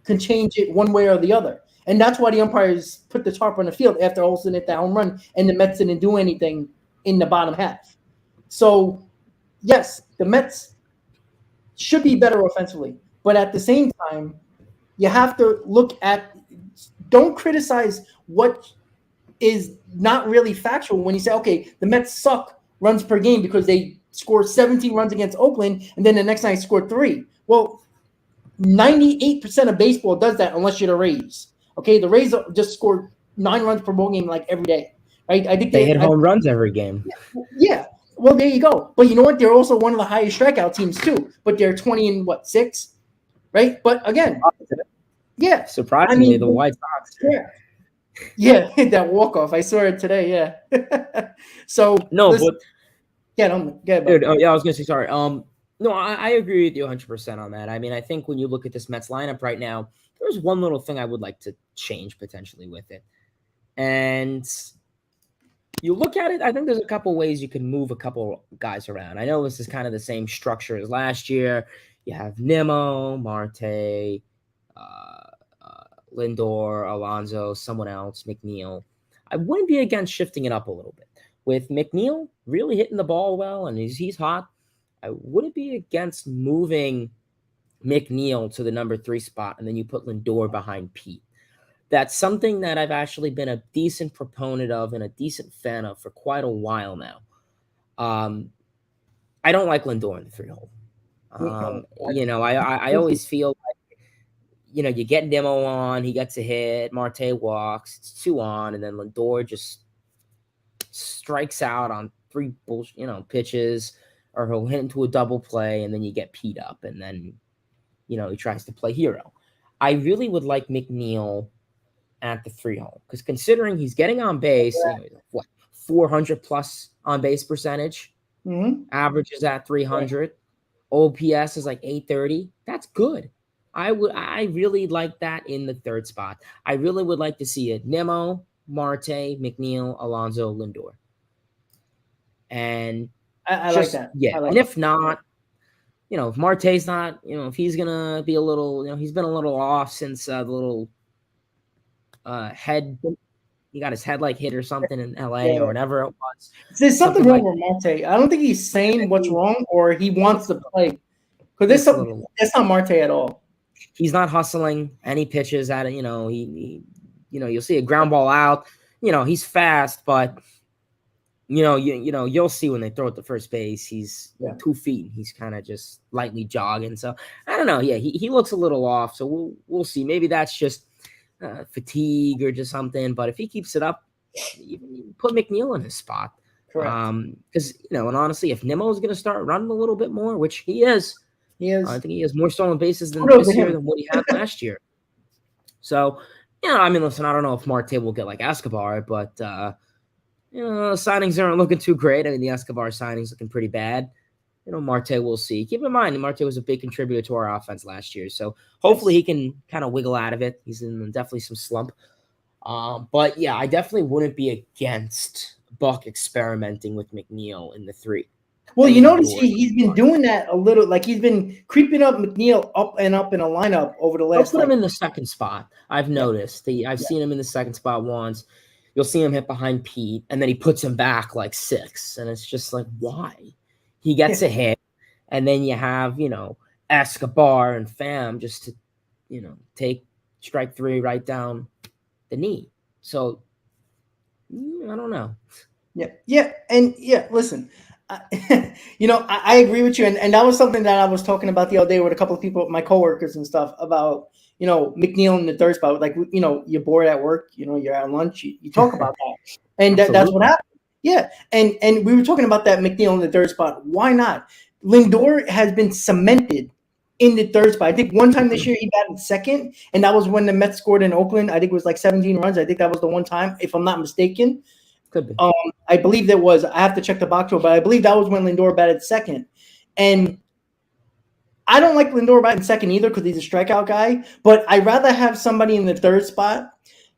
can change it one way or the other. And that's why the umpires put the tarp on the field after Olsen hit that home run and the Mets didn't do anything in the bottom half. So, yes, the Mets should be better offensively. But at the same time, you have to look at – don't criticize what is not really factual when you say, okay, the Mets suck runs per game because they scored 17 runs against Oakland and then the next night scored 3. Well, 98% of baseball does that unless you're the Rays. Okay, the Rays just scored 9 runs per ball game like every day. Right? I think
they hit home runs every game.
Yeah. Well, there you go. But you know what? They're also one of the highest strikeout teams too. But they're 6? Right? But again, yeah.
Surprisingly, the White Sox.
Yeah, that walk-off. I saw it today, yeah. So
no, but
dude,
I was gonna say sorry. No, I agree with you 100% on that. I mean, I think when you look at this Mets lineup right now, there's one little thing I would like to change potentially with it. And you look at it, I think there's a couple ways you can move a couple guys around. I know this is kind of the same structure as last year. You have Nimmo, Marte, Lindor, Alonso, someone else, McNeil. I wouldn't be against shifting it up a little bit. With McNeil really hitting the ball well and he's hot, I wouldn't be against moving McNeil to the number 3 spot and then you put Lindor behind Pete. That's something that I've actually been a decent proponent of and a decent fan of for quite a while now. I don't like Lindor in the 3-hole. I always feel like, you get Nimmo on, he gets a hit, Marte walks, it's 2 on, and then Lindor just strikes out on 3 pitches, or he'll hit into a double play, and then you get Pete up, and then, he tries to play hero. I really would like McNeil at the 3-hole, because considering he's getting on base, 400 plus on base percentage, averages at 300, OPS is like 830. That's good. I really like that in the 3rd spot. I really would like to see it. Nimmo, Marte, McNeil, Alonso, Lindor. And
I like that.
Yeah.
Like
and if not, if Marte's not, if he's going to be a little, he's been a little off since the little head, he got his head like hit or something in LA or whatever it was.
There's something wrong with Marte. I don't think he's saying what's wrong or he wants to play. Because that's not Marte at all.
He's not hustling any pitches at it. He you'll see a ground ball out. He's fast, but you'll see when they throw it to first base, he's 2 feet. He's kind of just lightly jogging. So I don't know. Yeah, he looks a little off. So we'll see. Maybe that's just fatigue or just something. But if he keeps it up, you put McNeil in his spot.
Correct.
Because and honestly, if Nimmo is going to start running a little bit more, which he is, I think he has more stolen bases this year than what he had last year. So listen, I don't know if Marte will get like Escobar, but signings aren't looking too great. I mean, the Escobar signing's looking pretty bad. Marte, we'll see. Keep in mind, Marte was a big contributor to our offense last year, so hopefully he can kind of wiggle out of it. He's in definitely some slump. But yeah, I definitely wouldn't be against Buck experimenting with McNeil in the 3.
Well, you notice he's been doing that a little. Like he's been creeping up McNeil up and up in a lineup over the last.
I'll put him in the second spot. I've noticed. I've seen him in the second spot once. You'll see him hit behind Pete, and then he puts him back like 6, and it's just like, why? He gets a hit, and then you have Escobar and Pham just to take strike 3 right down the knee. So I don't know.
Listen. I agree with you, and that was something that I was talking about the other day with a couple of people, my coworkers and stuff, about McNeil in the third spot. Like you're bored at work, you're at lunch, you talk about that, and that's what happened. Yeah, and we were talking about that McNeil in the third spot. Why not? Lindor has been cemented in the third spot. I think one time this year he batted second, and that was when the Mets scored in Oakland. I think it was like 17 runs. I think that was the one time, if I'm not mistaken.
Could be.
I believe there was. I have to check the box score, but I believe that was when Lindor batted second. And I don't like Lindor batting second either because he's a strikeout guy. But I'd rather have somebody in the third spot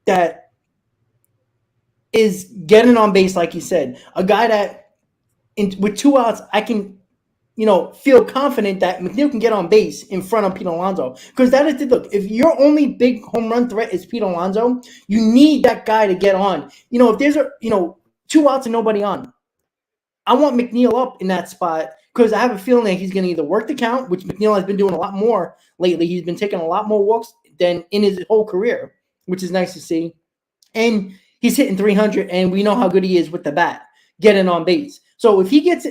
that is getting on base, like you said. A guy that, with 2 outs, I can, feel confident that McNeil can get on base in front of Pete Alonso. Because that is look, if your only big home run threat is Pete Alonso, you need that guy to get on. If there's 2 outs and nobody on, I want McNeil up in that spot because I have a feeling that he's going to either work the count, which McNeil has been doing a lot more lately. He's been taking a lot more walks than in his whole career, which is nice to see. And he's hitting 300, and we know how good he is with the bat, getting on base. So if he gets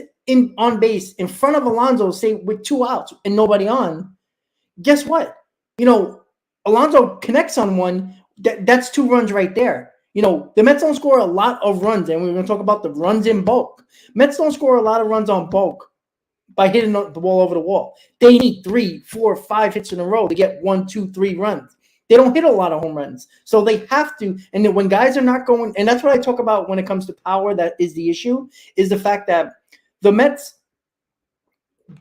on base in front of Alonso, say with 2 outs and nobody on, guess what? Alonso connects on one. That's 2 runs right there. The Mets don't score a lot of runs, and we're going to talk about the runs in bulk. Mets don't score a lot of runs on bulk by hitting the ball over the wall. They need 3, 4, 5 hits in a row to get 1, 2, 3 runs. They don't hit a lot of home runs, so they have to. And then when guys are not going, and that's what I talk about when it comes to power, that is the issue, is the fact that the Mets,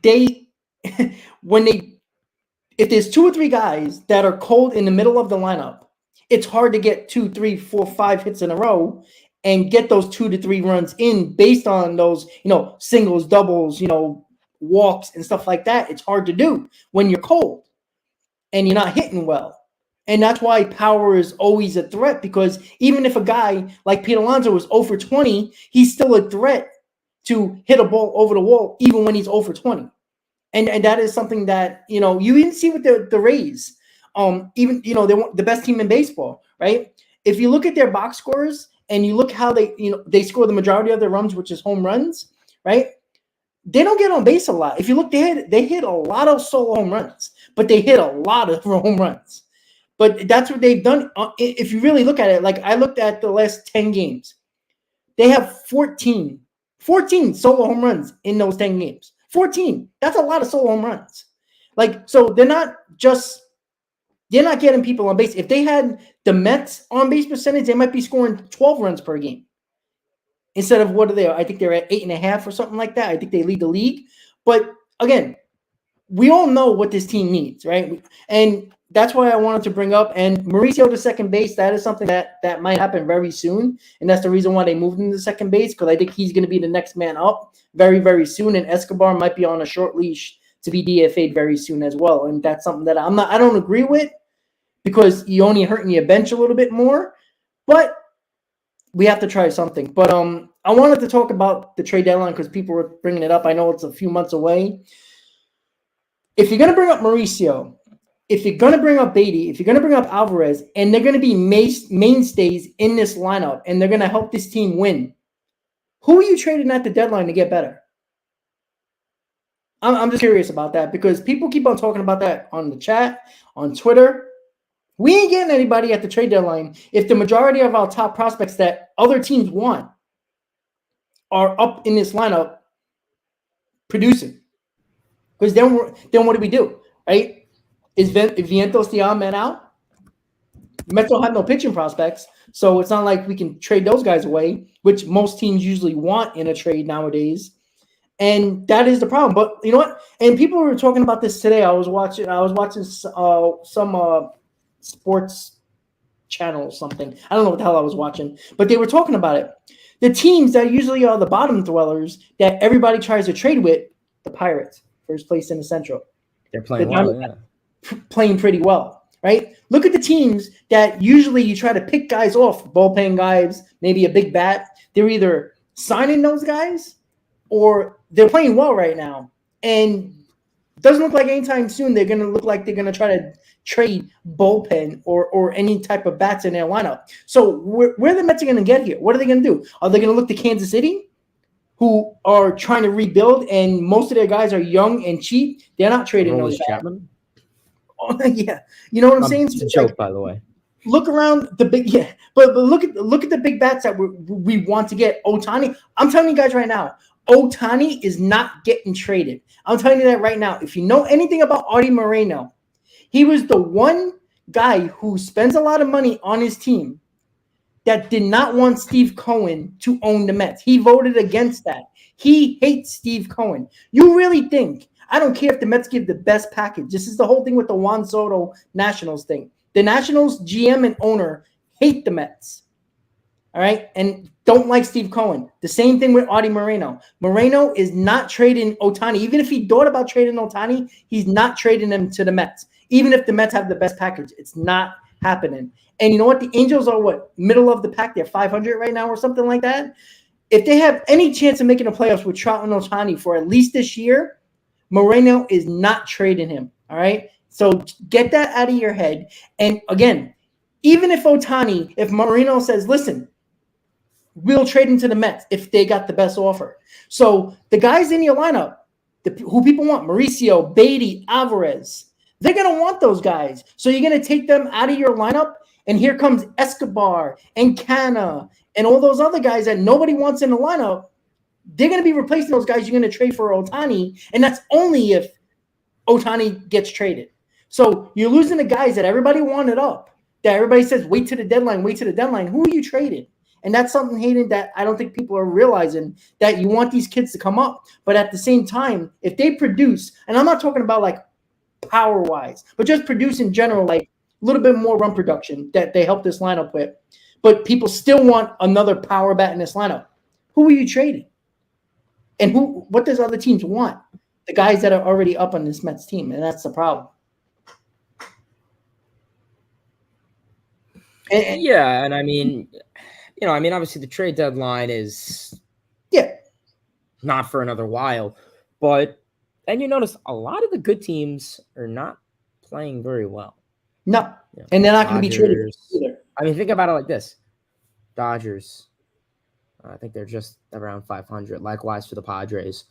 if there's 2 or 3 guys that are cold in the middle of the lineup, it's hard to get 2, 3, 4, 5 hits in a row and get those 2 to 3 runs in based on those, singles, doubles, walks and stuff like that. It's hard to do when you're cold and you're not hitting well. And that's why power is always a threat, because even if a guy like Pete Alonso is 0 for 20, he's still a threat to hit a ball over the wall even when he's 0 for 20. And that is something that, you even see with the Rays. Even they want the best team in baseball, right? If you look at their box scores and you look how they score the majority of their runs, which is home runs, right? They don't get on base a lot. If you look, they hit a lot of solo home runs, but they hit a lot of home runs. But that's what they've done. If you really look at it, like I looked at the last 10 games, they have 14 solo home runs in those 10 games. 14. That's a lot of solo home runs. So they're not getting people on base. If they had the Mets on base percentage, they might be scoring 12 runs per game. Instead of what are they? I think they're at 8.5 or something like that. I think they lead the league. But again, we all know what this team needs, right? And that's why I wanted to bring up. And Mauricio to second base, that is something that might happen very soon. And that's the reason why they moved him to second base, because I think he's going to be the next man up very, very soon. And Escobar might be on a short leash to be DFA'd very soon as well. And that's something that I don't agree with, because you only hurting your bench a little bit more. But we have to try something. But I wanted to talk about the trade deadline because people were bringing it up. I know it's a few months away. if you're going to bring up Mauricio, if you're going to bring up Beatty, if you're going to bring up Alvarez, and they're going to be mainstays in this lineup, and they're going to help this team win, who are you trading at the deadline to get better? I'm just curious about that because people keep on talking about that on the chat, on Twitter. We ain't getting anybody at the trade deadline if the majority of our top prospects that other teams want are up in this lineup producing. Because then what do we do, right? Is Vientos the man out? Mets don't have no pitching prospects, so it's not like we can trade those guys away, which most teams usually want in a trade nowadays. And that is the problem. But you know what? And people were talking about this today. I was watching some sports channel or something. I don't know what the hell I was watching, but they were talking about it. The teams that usually are the bottom dwellers that everybody tries to trade with, the Pirates, first place in the Central.
They're playing well, yeah.
Playing pretty well, right? Look at the teams that usually you try to pick guys off, bullpen guys, maybe a big bat. They're either signing those guys or they're playing well right now. And it doesn't look like anytime soon they're going to look like they're going to try to trade bullpen or any type of bats in their lineup. So where the Mets are going to get here? What are they going to do? Are they going to look to Kansas City, who are trying to rebuild, and most of their guys are young and cheap? They're not trading those guys. Oh, yeah. You know what I'm saying?
It's a joke, by the way.
Look around the big, but look at the big bats that we want to get. Ohtani, I'm telling you guys right now, Ohtani is not getting traded. I'm telling you that right now. If you know anything about Artie Moreno, he was the one guy who spends a lot of money on his team that did not want Steve Cohen to own the Mets. He voted against that. He hates Steve Cohen. You really think, I don't care if the Mets give the best package. This is the whole thing with the Juan Soto Nationals thing. The Nationals GM and owner hate the Mets. All right? And don't like Steve Cohen. The same thing with Artie Moreno. Moreno is not trading Ohtani. Even if he thought about trading Ohtani, he's not trading him to the Mets. Even if the Mets have the best package, it's not happening. And you know what? The Angels are what? Middle of the pack. They're 500 right now or something like that. If they have any chance of making the playoffs with Trout and Ohtani for at least this year, Moreno is not trading him. All right? So get that out of your head. And again, even if Moreno says, listen, we'll trade him to the Mets if they got the best offer. So the guys in your lineup, who people want, Mauricio, Beatty, Alvarez, they're going to want those guys. So you're going to take them out of your lineup, and here comes Escobar and Canna and all those other guys that nobody wants in the lineup. They're going to be replacing those guys you're going to trade for Ohtani, and that's only if Ohtani gets traded. So you're losing the guys that everybody wanted up, that everybody says, wait to the deadline. Who are you trading? And that's something, Hayden, that I don't think people are realizing, that you want these kids to come up. But at the same time, if they produce, and I'm not talking about like power-wise, but just produce in general, like a little bit more run production that they help this lineup with, but people still want another power bat in this lineup, who are you trading? And what does other teams want? The guys that are already up on this Mets team, and that's the problem.
And I mean, obviously the trade deadline is not for another while, and you notice a lot of the good teams are not playing very well.
No, and they're not going to be traded either.
I mean, think about it like this. Dodgers, I think they're just around 500. Likewise for the Padres.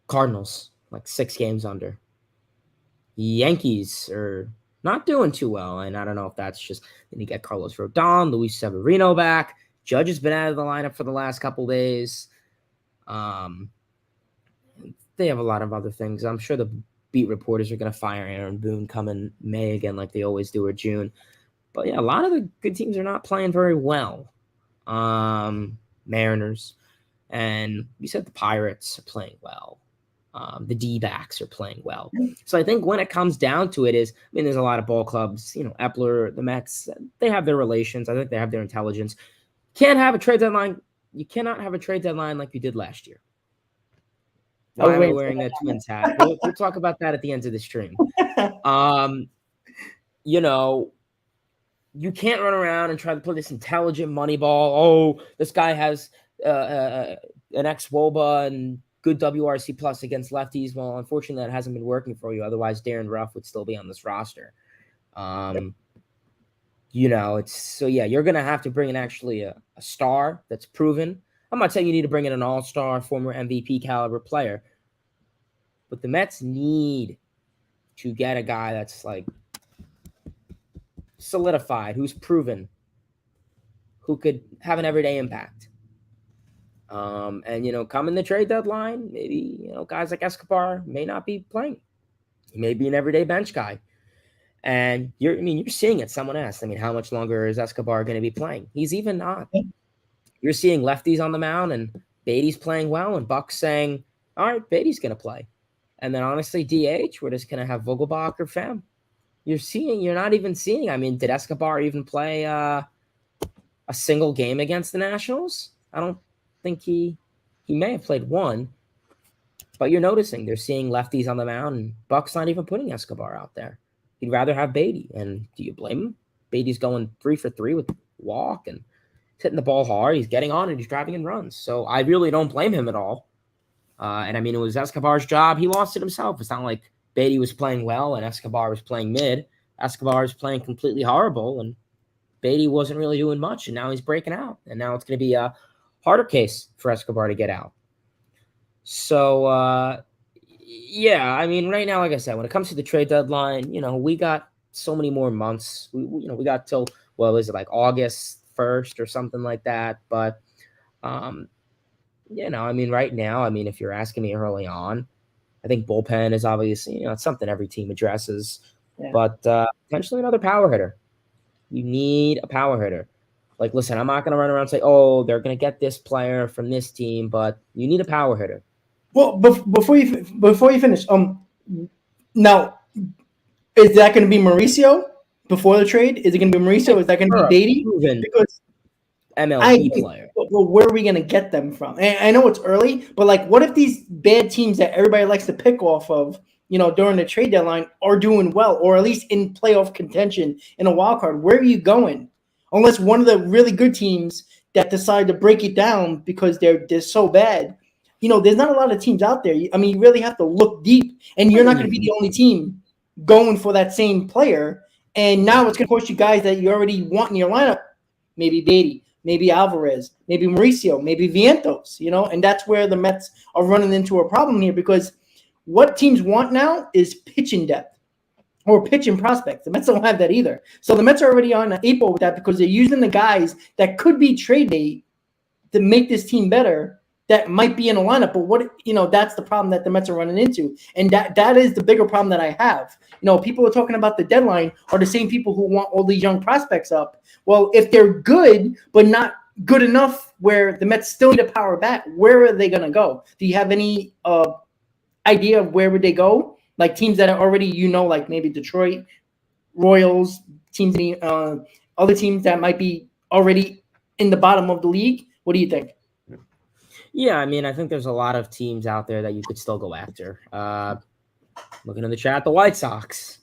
Cardinals, like 6 games under. Yankees are not doing too well, and I don't know if that's just then you get Carlos Rodon, Luis Severino back. Judge has been out of the lineup for the last couple days. They have a lot of other things. I'm sure the beat reporters are going to fire Aaron Boone coming May again, like they always do, or June. But yeah, a lot of the good teams are not playing very well. Mariners, and you said the Pirates are playing well. The D-backs are playing well. So I think when it comes down to it there's a lot of ball clubs, Epler, the Mets, they have their relations. I think they have their intelligence. Can't have a trade deadline. You cannot have a trade deadline like you did last year. Why am I wearing that Twins hat? We'll talk about that at the end of the stream. You can't run around and try to play this intelligent money ball. Oh, this guy has an ex-WOBA and good WRC plus against lefties. Well, unfortunately, that hasn't been working for you. Otherwise, Darren Ruff would still be on this roster. You're going to have to bring in actually a star that's proven. I'm not saying you need to bring in an all-star, former MVP caliber player, but the Mets need to get a guy that's like solidified, who's proven, who could have an everyday impact. Come in the trade deadline, maybe, guys like Escobar may not be playing. He may be an everyday bench guy. And you're seeing it. Someone asked, how much longer is Escobar going to be playing? He's even not. You're seeing lefties on the mound and Beatty's playing well and Buck's saying, all right, Beatty's going to play. And then honestly, DH, we're just going to have Vogelbach or Pham. You're not even seeing. Did Escobar even play a single game against the Nationals? I don't think he may have played one, but you're noticing they're seeing lefties on the mound and Buck's not even putting Escobar out there. He'd rather have Beatty. And do you blame him? Beatty's going 3 for 3 with walk and hitting the ball hard. He's getting on and he's driving in runs. So I really don't blame him at all. It was Escobar's job. He lost it himself. It's not like Beatty was playing well and Escobar was playing mid. Escobar was playing completely horrible and Beatty wasn't really doing much. And now he's breaking out. And now it's going to be a harder case for Escobar to get out. So, right now, like I said, when it comes to the trade deadline, we got so many more months. We got till, August 1st or something like that. But, right now, if you're asking me early on, I think bullpen is obviously, it's something every team addresses. Yeah. But potentially another power hitter. You need a power hitter. Like, listen, I'm not going to run around and say, oh, they're going to get this player from this team, but you need a power hitter.
Well, before you finish, now, is that going to be Mauricio before the trade? Is it going to be Mauricio? Is that going to be Beatty?
Because MLB player.
Well, where are we going to get them from? And I know it's early, but what if these bad teams that everybody likes to pick off of, during the trade deadline are doing well, or at least in playoff contention in a wild card? Where are you going? Unless one of the really good teams that decide to break it down because they're so bad. There's not a lot of teams out there. You really have to look deep, and you're not going to be the only team going for that same player. And now it's going to cost you guys that you already want in your lineup. Maybe Beatty, maybe Alvarez, maybe Mauricio, maybe Vientos, and that's where the Mets are running into a problem here, because what teams want now is pitching depth or pitching prospects. The Mets don't have that either. So the Mets are already on April with that because they're using the guys that could be trade bait to make this team better. That might be in a lineup, but that's the problem that the Mets are running into. And that is the bigger problem that I have. People are talking about the deadline are the same people who want all these young prospects up. Well, if they're good, but not good enough where the Mets still need a power bat, where are they going to go? Do you have any idea of where would they go? Like teams that are already, like maybe Detroit, Royals, teams, other teams that might be already in the bottom of the league. What do you think?
Yeah, I think there's a lot of teams out there that you could still go after. Looking in the chat, the White Sox,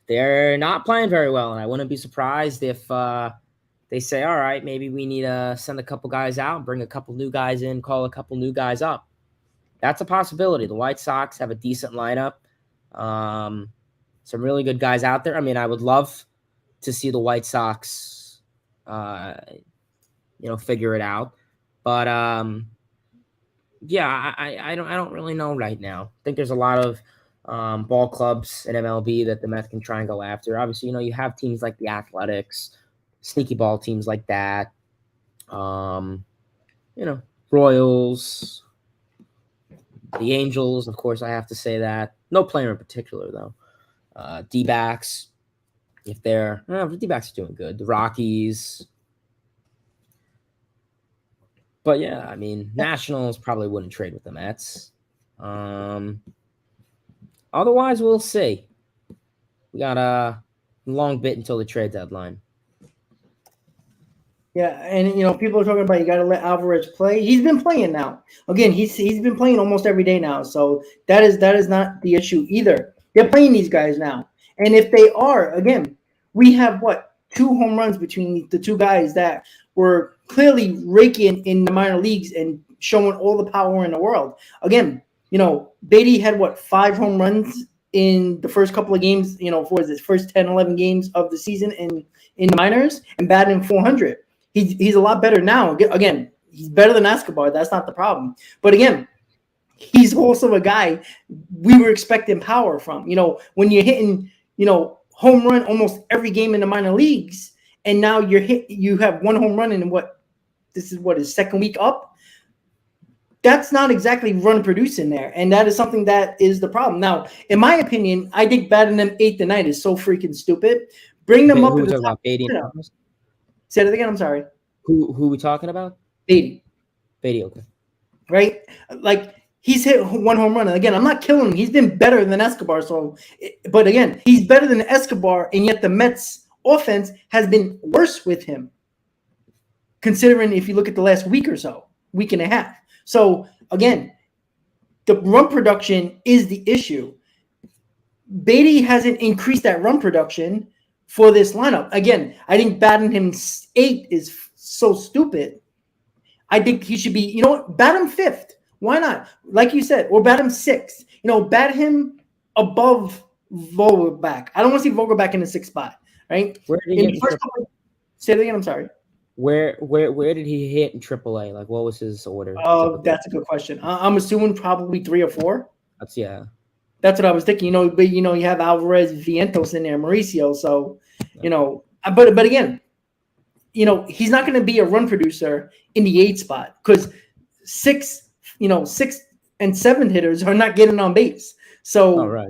they're not playing very well, and I wouldn't be surprised if they say, all right, maybe we need to send a couple guys out, bring a couple new guys in, call a couple new guys up. That's a possibility. The White Sox have a decent lineup. Some really good guys out there. I would love to see the White Sox, figure it out. But I don't really know right now. I think there's a lot of ball clubs in MLB that the Mets can try and go after. Obviously, you have teams like the Athletics, sneaky ball teams like that. Royals, the Angels, of course, I have to say that. No player in particular, though. D-backs, if they're the D-backs are doing good. The Rockies. But yeah, Nationals probably wouldn't trade with the Mets. Otherwise, we'll see. We got a long bit until the trade deadline.
Yeah, and people are talking about you got to let Alvarez play. He's been playing now. Again, he's been playing almost every day now, so that is not the issue either. They're playing these guys now, and if they are, again, we have 2 home runs between the two guys that were clearly raking in the minor leagues and showing all the power in the world. Again, Beatty had 5 home runs in the first couple of games, for his first 10, 11 games of the season in the minors, and batting 400. He's a lot better now. Again, he's better than Escobar. That's not the problem. But again, he's also a guy we were expecting power from. When you're hitting, home run almost every game in the minor leagues, and now you have 1 home run in his second week up. That's not exactly run producing there, and that is something that is the problem. Now, in my opinion, I think batting them 8th and 9th is so freaking stupid. Bring them up.
Who we talking about? Beatty.
Say that again. I'm sorry.
Who we talking about?
Beatty.
Okay.
Right? Like, he's hit 1 home run. And again, I'm not killing him. He's been better than Escobar. But again, he's better than Escobar, and yet the Mets offense has been worse with him. Considering if you look at the last week and a half. So again, the run production is the issue. Beatty hasn't increased that run production for this lineup. Again, I think batting him 8 is so stupid. I think he should be, bat him 5th. Why not? Like you said, or bat him 6th. Bat him above Vogelbach. I don't want to see Vogelbach in the 6th spot, right? Say that again. I'm sorry.
Where did he hit in AAA? Like, what was his order?
Oh, that's a good question. I'm assuming probably 3 or 4.
That's
what I was thinking. But you have Alvarez, Vientos in there, Mauricio. So, but again, he's not going to be a run producer in the 8th spot because 6th and 7th hitters are not getting on base. So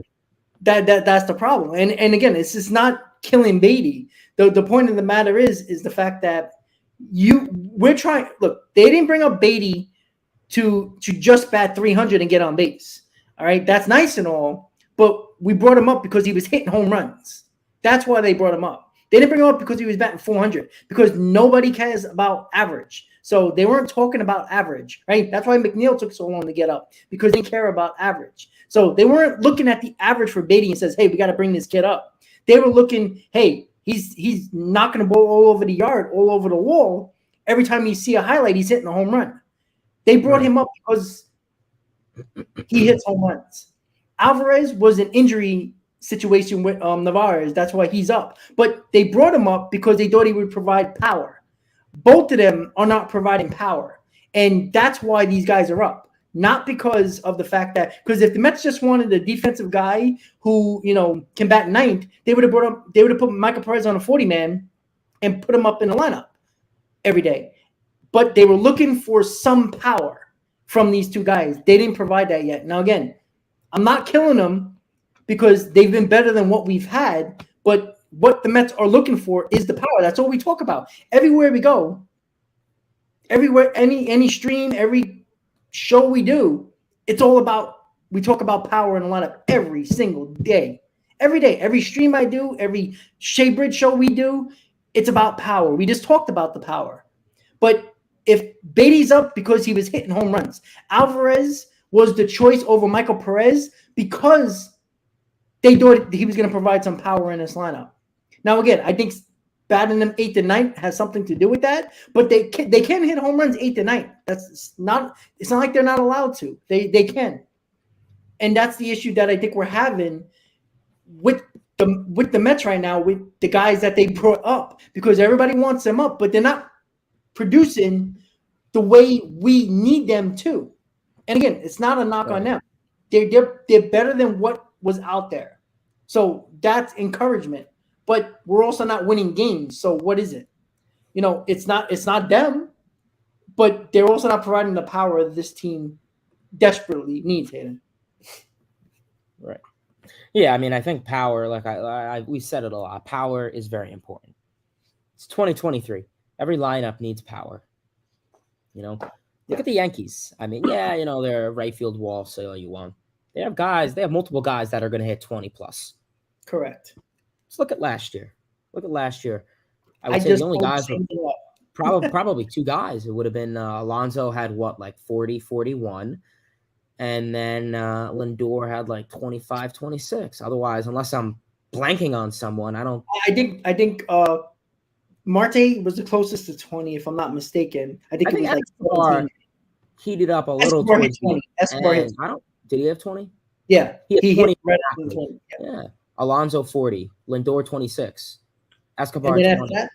that's the problem. And again, it's just not killing Beatty. The point of the matter is the fact that we're trying. Look, they didn't bring up Beatty to just bat 300 and get on base. All right, that's nice and all, but we brought him up because he was hitting home runs. That's why they brought him up. They didn't bring him up because he was batting 400 because nobody cares about average. So they weren't talking about average, right? That's why McNeil took so long to get up because they care about average. So they weren't looking at the average for Beatty and says, hey, we got to bring this kid up. They were looking, hey, he's knocking the ball all over the yard, all over the wall. Every time you see a highlight, he's hitting a home run. They brought him up because he hits home runs. Alvarez was an injury situation with Navarez. That's why he's up. But they brought him up because they thought he would provide power. Both of them are not providing power. And that's why these guys are up. Not because of the fact that, because if the Mets just wanted a defensive guy who, can bat 9th, they would have put Michael Perez on a 40-man and put him up in the lineup every day. But they were looking for some power from these two guys. They didn't provide that yet. Now, again, I'm not killing them because they've been better than what we've had, but what the Mets are looking for is the power. That's all we talk about. Everywhere we go, everywhere, any stream, every show we do, it's all about, we talk about power in a lineup every single day. Every day, every stream I do, every SHEA Bridge show we do, it's about power. We just talked about the power. But if Beatty's up because he was hitting home runs, Alvarez was the choice over Michael Perez because they thought he was going to provide some power in this lineup. Now, again, I think batting them 8th and 9th has something to do with that, but they can hit home runs 8th and 9th. It's not like they're not allowed to. They can. And that's the issue that I think we're having with the Mets right now, with the guys that they brought up, because everybody wants them up, but they're not producing the way we need them to. And again, it's not a knock on them. They're better than what was out there. So that's encouragement. But we're also not winning games. So what is it? It's not them, but they're also not providing the power that this team desperately needs, Hayden.
Right. Yeah, I mean, I think power, like we said it a lot, power is very important. It's 2023. Every lineup needs power. Look at the Yankees. I mean, they're a right field wall, say all you want. They have multiple guys that are going to hit 20 plus.
Correct.
Let's look at last year. I would say the only guys were probably 2 guys. It would have been Alonso had 40, 41. And then Lindor had 25, 26. Otherwise, unless I'm blanking on someone, I don't.
I think Marte was the closest to 20, if I'm not mistaken. I think it was
Escobar heated up a little.
Escobar hit 20.
Did he have 20?
Yeah,
He had
he
20.
hit right after the 20.
Yeah. Alonso 40, Lindor 26,
And
Escobar
then after
20.
that,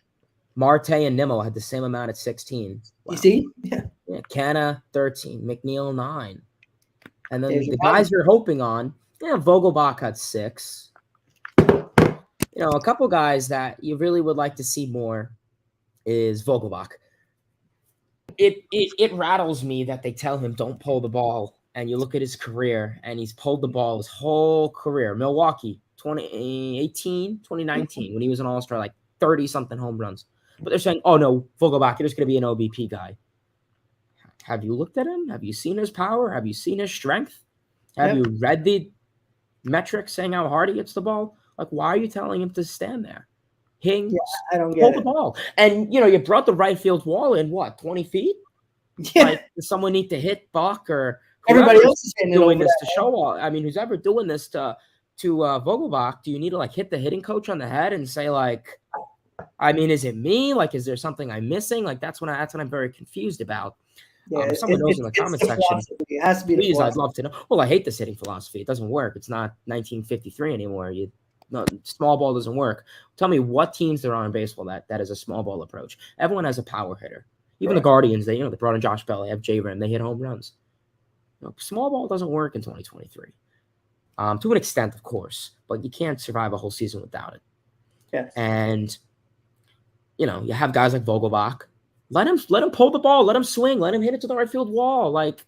Marte and Nimmo had the same amount at 16. Wow.
you see? Yeah.
Yeah, Canna 13, McNeil 9. And then
There's your
the guys
problem.
you're hoping on, Vogelbach had 6. A couple guys that you really would like to see more is Vogelbach. It rattles me that they tell him don't pull the ball, and you look at his career, and he's pulled the ball his whole career. Milwaukee, 2018, 2019, when he was an All-Star, like 30-something home runs. But they're saying, oh, no, Vogelbach, you're just going to be an OBP guy. Have you looked at him? Have you seen his power? Have you seen his strength? Have you read the metrics saying how hard he hits the ball? Like, why are you telling him to stand there?
I don't get
pull
it.
the ball. And, you brought the right field wall in, 20 feet?
Yeah.
Like, does someone need to hit Buck or
everybody else is
doing this to show all? I mean, who's ever doing this to Vogelbach, do you need to, like, hit the hitting coach on the head and say, like, I mean, is it me? Like, is there something I'm missing? Like, that's what I'm very confused about.
Yeah,
someone knows in the comment section.
It has to be
please, I'd love to know. Well, I hate this hitting philosophy. It doesn't work. It's not 1953 anymore. Small ball doesn't work. Tell me what teams there are in baseball that is a small ball approach. Everyone has a power hitter. Even the Guardians, they brought in Josh Bell. They have J-Ram. They hit home runs. Small ball doesn't work in 2023. To an extent, of course, but you can't survive a whole season without it.
Yeah.
And you have guys like Vogelbach. Let him pull the ball. Let him swing. Let him hit it to the right field wall. Like,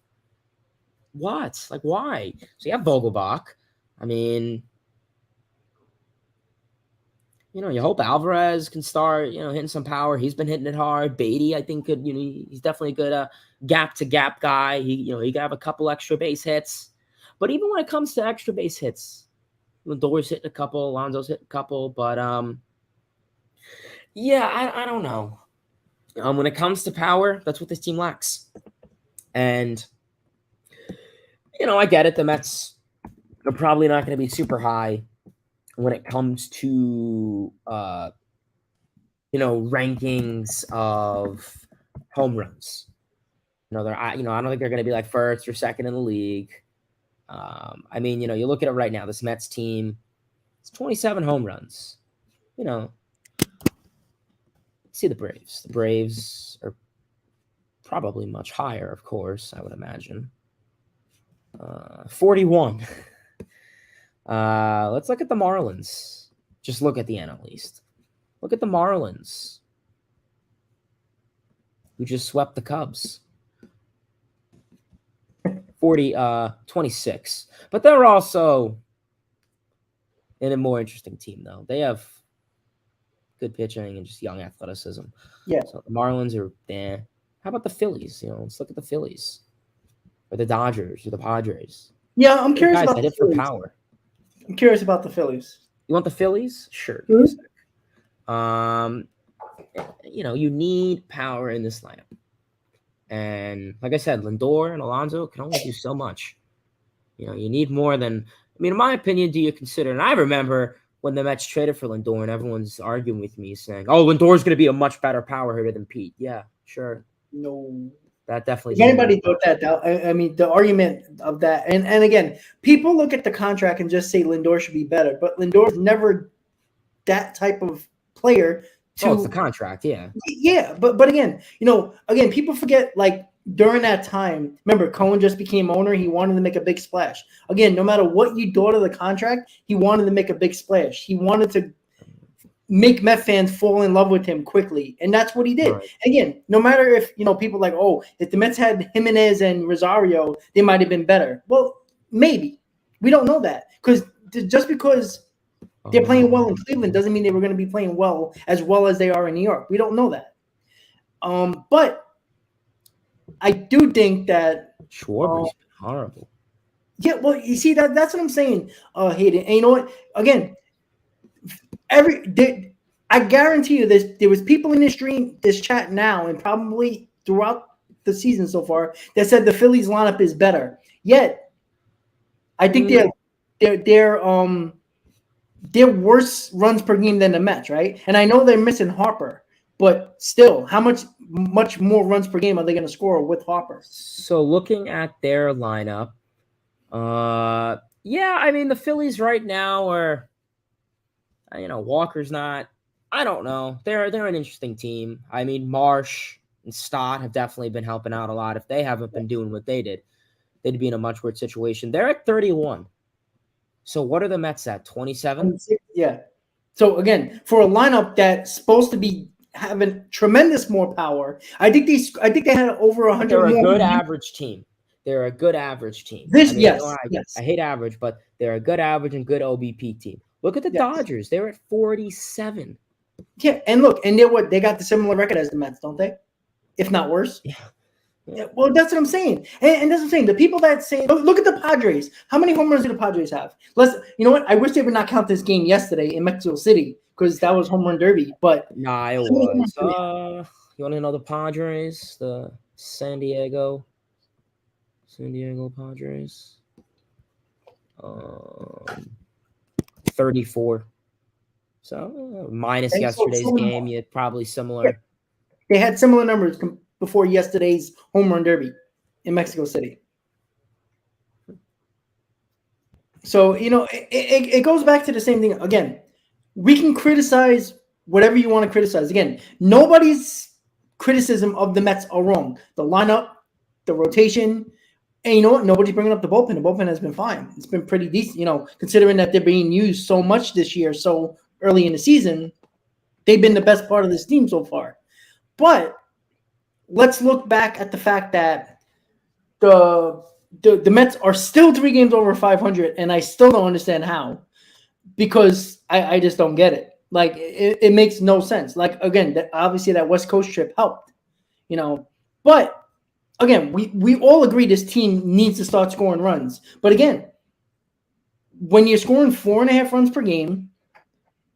what? Like, why? So you have Vogelbach. I mean, you hope Alvarez can start, hitting some power. He's been hitting it hard. Beatty, I think, could, he's definitely a good gap-to-gap guy. He could have a couple extra base hits. But even when it comes to extra base hits, Lindor's hitting a couple, Alonso's hitting a couple. But, yeah, I don't know. When it comes to power, that's what this team lacks. And, I get it. The Mets are probably not going to be super high when it comes to, rankings of home runs. I don't think they're going to be like first or second in the league. I mean, you look at it right now, this Mets team, it's 27 home runs. See the Braves. The Braves are probably much higher, of course, I would imagine. 41. Let's look at the Marlins. Just look at the NL East. Look at the Marlins, who just swept the Cubs. 26. But they're also in a more interesting team, though. They have good pitching and just young athleticism.
Yeah.
So the Marlins are there. How about the Phillies? Let's look at the Phillies. Or the Dodgers or the Padres.
Yeah, I'm curious about
the Phillies. For power.
I'm curious about the Phillies.
You want the Phillies? Sure.
Mm-hmm.
You need power in this lineup. And like I said, Lindor and Alonso can only do so much. You need more than, in my opinion, do you consider, and I remember when the Mets traded for Lindor and everyone's arguing with me saying, oh, Lindor's going to be a much better power hitter than Pete. Yeah, sure.
No.
That definitely.
If anybody thought that, I mean, the argument of that, and again, people look at the contract and just say Lindor should be better, but Lindor's never that type of player.
It's the contract, yeah.
Yeah, but again, people forget, like, during that time, remember, Cohen just became owner. He wanted to make a big splash. Again, no matter what you thought of the contract, he wanted to make a big splash. He wanted to make Met fans fall in love with him quickly, and that's what he did. Right. Again, no matter if, people like, oh, if the Mets had Jimenez and Rosario, they might have been better. Well, maybe. We don't know that, because just because they're playing well in Cleveland doesn't mean they were going to be playing well as they are in New York. We don't know that. But I do think that
Schwarber's been horrible.
Yeah, well, you see, that's what I'm saying, Hayden. And you know what? Again, I guarantee you there was people in this chat now, and probably throughout the season so far, that said the Phillies lineup is better. Yet, I think they're worse runs per game than the Mets, right? And I know they're missing Harper, but still, how much more runs per game are they going to score with Harper?
So looking at their lineup, Yeah, I mean the Phillies right now are, Walker's not. I don't know. They're an interesting team. I mean Marsh and Stott have definitely been helping out a lot. If they haven't been doing what they did, they'd be in a much worse situation. They're at 31. So what are the Mets at? 27?
Yeah. So again, for a lineup that's supposed to be having tremendous more power, I think they had over 100
They're a
more.
good average team. They're a good average team.
This,
I mean,
yes,
I hate average, but they're a good average and good OBP team. Look at the
yes.
Dodgers. They're at 47.
Yeah, and look, and they're what they got the similar record as the Mets, don't they? If not worse. Yeah, well, that's what I'm saying. And that's what I'm saying. The people that say, look at the Padres. How many home runs do the Padres have? You know what? I wish they would not count this game yesterday in Mexico City because that was home run derby. But
Nah, it was. You want to know the Padres? The San Diego Padres. 34. So minus yesterday's game, you probably similar.
Yeah, they had similar numbers before yesterday's home run derby in Mexico City. So it goes back to the same thing again. We can criticize whatever you want to criticize. Again, nobody's criticism of the Mets are wrong. The lineup, the rotation, and you know what? Nobody's bringing up the bullpen. The bullpen has been fine. It's been pretty decent, considering that they're being used so much this year, so early in the season. They've been the best part of this team so far. But let's look back at the fact that the Mets are still 3 games over 500, and I still don't understand how, because I just don't get it. Like it makes no sense. Like again, obviously that West Coast trip helped, but again, we all agree this team needs to start scoring runs. But again, when you're scoring 4.5 runs per game,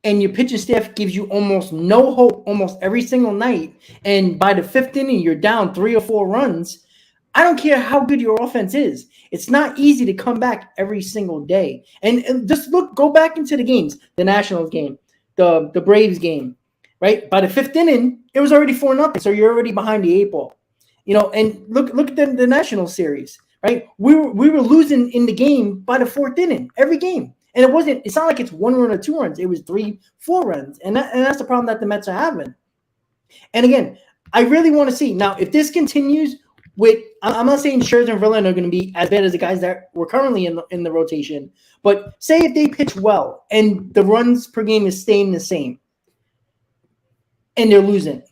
and your pitching staff gives you almost no hope almost every single night, and by the 5th inning you're down 3 or 4 runs, I don't care how good your offense is. It's not easy to come back every single day. And just go back into the games, the Nationals game, the Braves game, right? By the 5th inning, it was already 4-0, so you're already behind the 8 ball. And look at the National Series, right? We were losing in the game by the 4th inning every game. And it's not like it's 1 run or 2 runs. It was 3, 4 runs. And that's the problem that the Mets are having. And again, I really want to see. Now, if this continues I'm not saying Scherzer and Verlander are going to be as bad as the guys that were currently in the rotation. But say if they pitch well and the runs per game is staying the same and they're losing,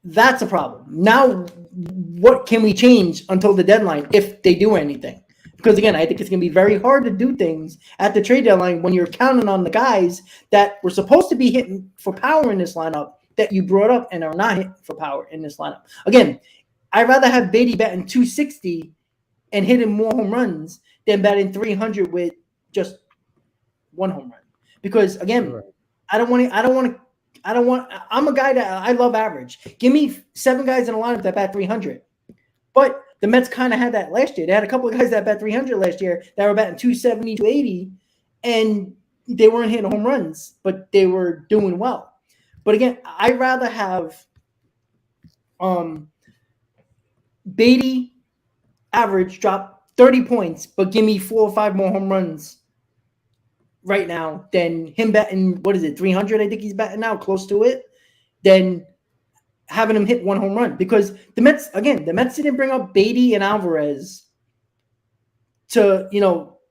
that's a problem. Now, what can we change until the deadline if they do anything? Because again, I think it's going to be very hard to do things at the trade deadline when you're counting on the guys that were supposed to be hitting for power in this lineup that you brought up and are not hitting for power in this lineup. Again, I'd rather have Beatty batting 260 and hitting more home runs than batting 300 with just 1 home run. Because again, I'm a guy that I love average. Give me 7 guys in a lineup that bat 300. But the Mets kind of had that last year. They had a couple of guys that bat 300 last year that were batting 270, 280, and they weren't hitting home runs, but they were doing well. But again, I'd rather have Beatty average drop 30 points, but give me 4 or 5 more home runs right now than him batting, 300? I think he's batting now, close to it. Than having him hit 1 home run, because the Mets didn't bring up Beatty and Alvarez to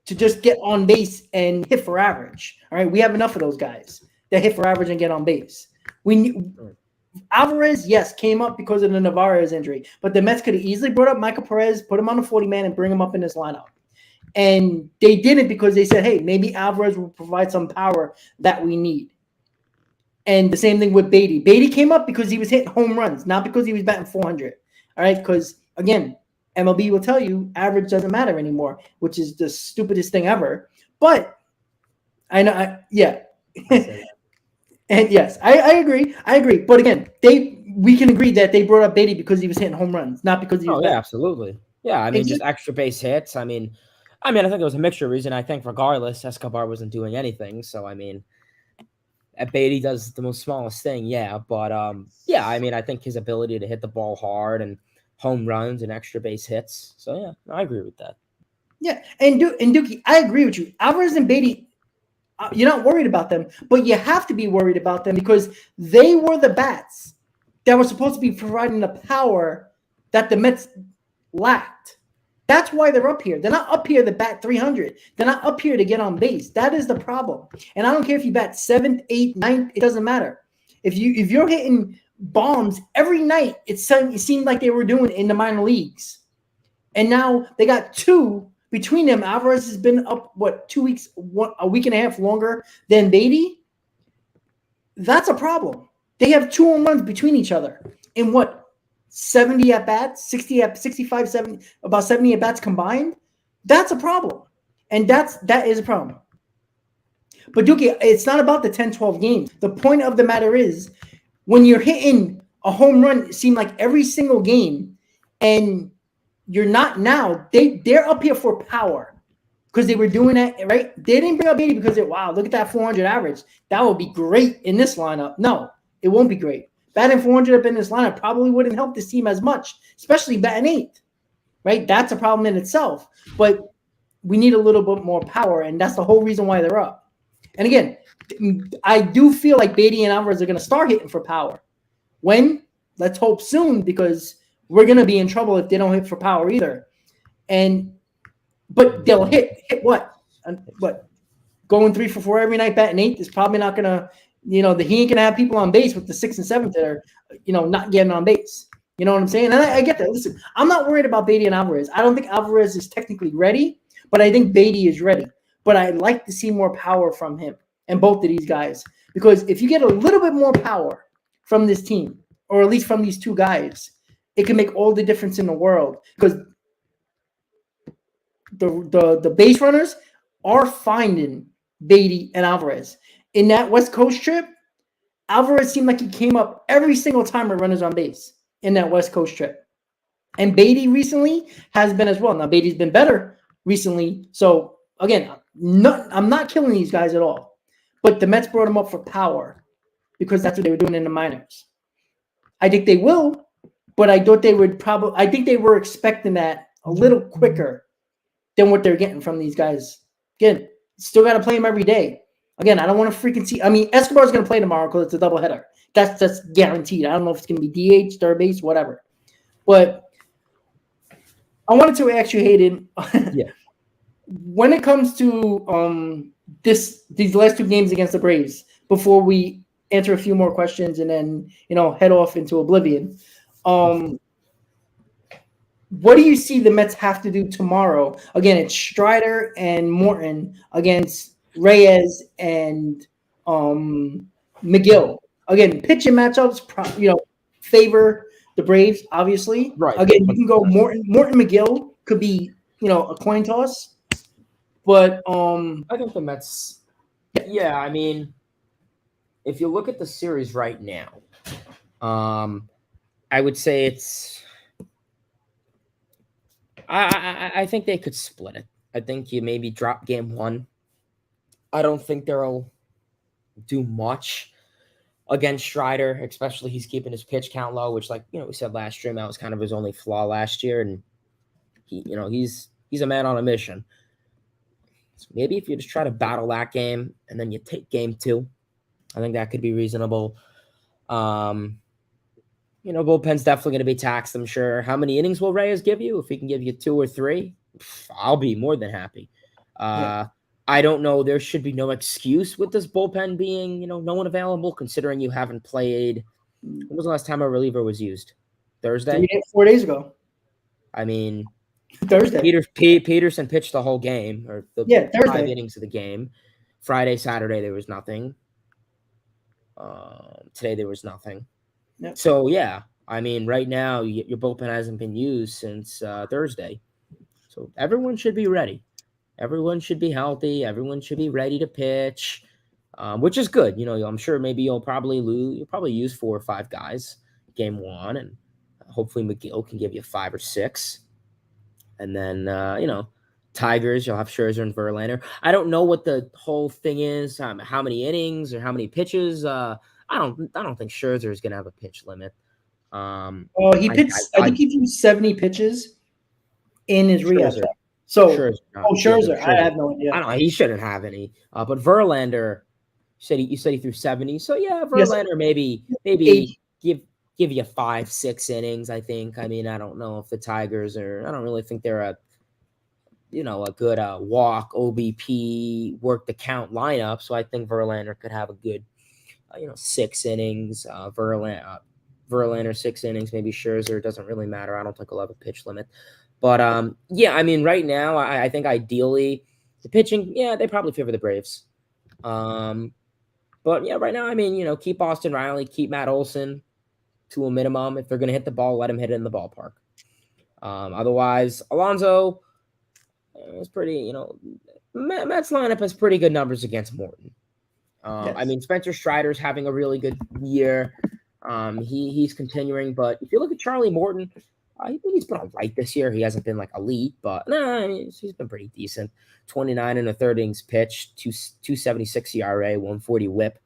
just get on base and hit for average. All right, we have enough of those guys that hit for average and get on base. Alvarez, yes, came up because of the Navarez injury, but the Mets could have easily brought up Michael Perez, put him on a 40-man, and bring him up in this lineup. And they didn't, because they said, hey, maybe Alvarez will provide some power that we need. And the same thing with Beatty. Beatty came up because he was hitting home runs, not because he was batting 400. All right, because again, MLB will tell you average doesn't matter anymore, which is the stupidest thing ever. But I know, yeah. And yes, I agree. But again, we can agree that they brought up Beatty because he was hitting home runs, not because he was.
Oh, yeah, absolutely. Yeah, I mean, just extra base hits. I mean, I think it was a mixture of reason. I think regardless, Escobar wasn't doing anything. So, I mean, Beatty does the most smallest thing, yeah. But, yeah, I mean, I think his ability to hit the ball hard and home runs and extra base hits. So, yeah, I agree with that.
Yeah, and Dookie, I agree with you. Alvarez and Beatty, you're not worried about them, but you have to be worried about them because they were the bats that were supposed to be providing the power that the Mets lacked. That's why they're up here. They're not up here to bat 300. They're not up here to get on base. That is the problem. And I don't care if you bat 7th, 8th, 9th. It doesn't matter. If you're hitting bombs every night, it seemed like they were doing in the minor leagues. And now they got two between them. Alvarez has been up, 2 weeks, a week and a half longer than Beatty. That's a problem. They have 2 home runs between each other in 70 at bats, 65, 70, about 70 at bats combined. That's a problem. And that is a problem. But Dookie, it's not about the 10, 12 games. The point of the matter is when you're hitting a home run, it seemed like every single game, and you're not now, they're up here for power because they were doing that, right? They didn't bring up 80 because look at that 400 average. That would be great in this lineup. No, it won't be great. Batting 400 up in this lineup probably wouldn't help this team as much, especially batting 8th, right? That's a problem in itself. But we need a little bit more power, and that's the whole reason why they're up. And again, I do feel like Beatty and Alvarez are going to start hitting for power. When? Let's hope soon, because we're going to be in trouble if they don't hit for power either. But they'll hit what? Going 3 for 4 every night, batting 8th is probably not going to, he ain't going to have people on base with the 6th and 7th that are, not getting on base. You know what I'm saying? And I get that. Listen, I'm not worried about Beatty and Alvarez. I don't think Alvarez is technically ready, but I think Beatty is ready. But I'd like to see more power from him and both of these guys. Because if you get a little bit more power from this team, or at least from these 2 guys, it can make all the difference in the world. Because the base runners are finding Beatty and Alvarez. In that West Coast trip, Alvarez seemed like he came up every single time with runners on base in that West Coast trip. And Beatty recently has been as well. Now, Beatty's been better recently. So, again, I'm not killing these guys at all. But the Mets brought him up for power because that's what they were doing in the minors. I think they will, but I think they were expecting that a little quicker than what they're getting from these guys. Again, still got to play them every day. Again, I don't want to freaking see. I mean, Escobar's going to play tomorrow because it's a doubleheader. That's guaranteed. I don't know if it's going to be DH, third base, whatever. But I wanted to ask you, Hayden.
Yeah.
When it comes to these last 2 games against the Braves, before we answer a few more questions and then head off into oblivion, what do you see the Mets have to do tomorrow? Again, it's Strider and Morton against Reyes and McGill. Again, pitching matchups, favor the Braves, obviously.
Right.
Again, you can go Morton McGill could be, a coin toss. But
I think the Mets, yeah, I mean, if you look at the series right now, I would say it's I think they could split it. I think you maybe drop game 1. I don't think they'll do much against Strider, especially he's keeping his pitch count low, which, like, we said last stream, that was kind of his only flaw last year, and he's a man on a mission. So maybe if you just try to battle that game and then you take game 2, I think that could be reasonable. Bullpen's definitely going to be taxed, I'm sure. How many innings will Reyes give you? If he can give you 2 or 3, I'll be more than happy. Yeah. I don't know. There should be no excuse with this bullpen being, no one available, considering you haven't played. When was the last time a reliever was used? Thursday?
4 days ago.
I mean,
Thursday.
Peterson pitched the whole game, or the 5 innings of the game. Friday, Saturday, there was nothing. Today, there was nothing. Yep. So, yeah, I mean, right now, your bullpen hasn't been used since Thursday. So everyone should be ready. Everyone should be healthy. Everyone should be ready to pitch, which is good. I'm sure maybe you'll probably use 4 or 5 guys game 1, and hopefully McGill can give you 5 or 6. And then, Tigers, you'll have Scherzer and Verlander. I don't know what the whole thing is, how many innings or how many pitches. I don't think Scherzer is going to have a pitch limit.
He pitched. I think he threw 70 pitches in his rehab. So,
Scherzer,
Scherzer, I have no idea.
I don't know. He shouldn't have any. But Verlander, you said he threw 70. So yeah, Verlander
Yes.
maybe
Eight.
give you 5-6 innings. I think. I mean, I don't know if the Tigers are. I don't really think they're a good walk OBP work the count lineup. So I think Verlander could have a good 6 innings. Verlander 6 innings. Maybe Scherzer. It doesn't really matter. I don't think he'll have a pitch limit. But yeah, I mean, right now, I think ideally the pitching, yeah, they probably favor the Braves. But yeah, right now, I mean, keep Austin Riley, keep Matt Olson to a minimum. If they're going to hit the ball, let him hit it in the ballpark. Otherwise, Alonso is pretty, Mets lineup has pretty good numbers against Morton.
Yes.
I mean, Spencer Strider's having a really good year. He's continuing, but if you look at Charlie Morton, he's been all right this year. He hasn't been like elite, but he's been pretty decent. 29 and a third innings pitched, 2.76 ERA, 140 WHIP.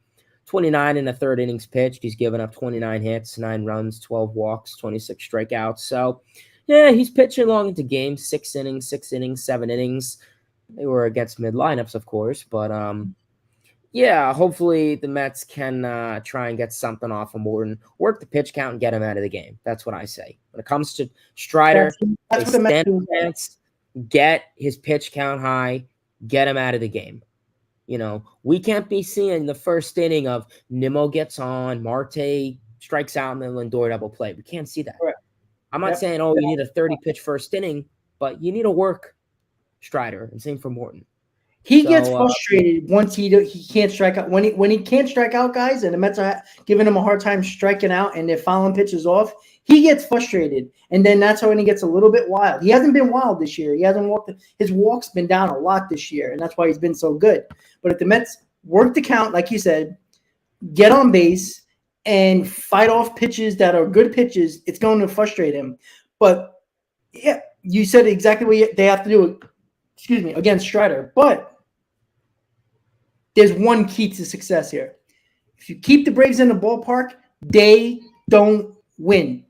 29 and a third innings pitched. He's given up 29 hits, 9 runs, 12 walks, 26 strikeouts. So, yeah, he's pitching long into games. 6 innings, 7 innings. They were against mid lineups, of course, but yeah, hopefully the Mets can try and get something off of Morton, work the pitch count, and get him out of the game. That's what I say. When it comes to Strider,
that's what the Mets do.
Get his pitch count high, get him out of the game. We can't be seeing the first inning of Nimmo gets on, Marte strikes out, and then Lindor double play. We can't see that.
Correct.
I'm not saying, you need a 30-pitch first inning, but you need to work Strider, and same for Morton.
He gets frustrated once he can't strike out. When he can't strike out guys, and the Mets are giving him a hard time striking out, and they're fouling pitches off, he gets frustrated, and then that's when he gets a little bit wild. He hasn't been wild this year. He hasn't walked. His walk's been down a lot this year, and that's why he's been so good. But if the Mets work the count, like you said, get on base and fight off pitches that are good pitches, it's going to frustrate him. But yeah, you said exactly what they have to do. Excuse me, against Strider, but there's one key to success here. If you keep the Braves in the ballpark, they don't win.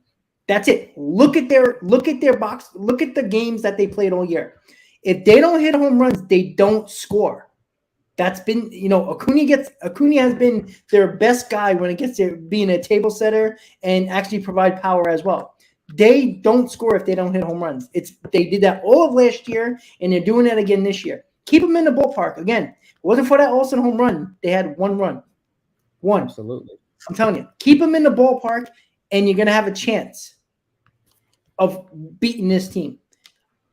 That's it. Look at their box. Look at the games that they played all year. If they don't hit home runs, they don't score. That's been, Acuna has been their best guy when it gets to being a table setter and actually provide power as well. They don't score if they don't hit home runs. They did that all of last year, and they're doing that again this year. Keep them in the ballpark. Again, if it wasn't for that Olsen home run, they had 1 run. 1.
Absolutely.
I'm telling you, keep them in the ballpark, and you're going to have a chance of beating this team.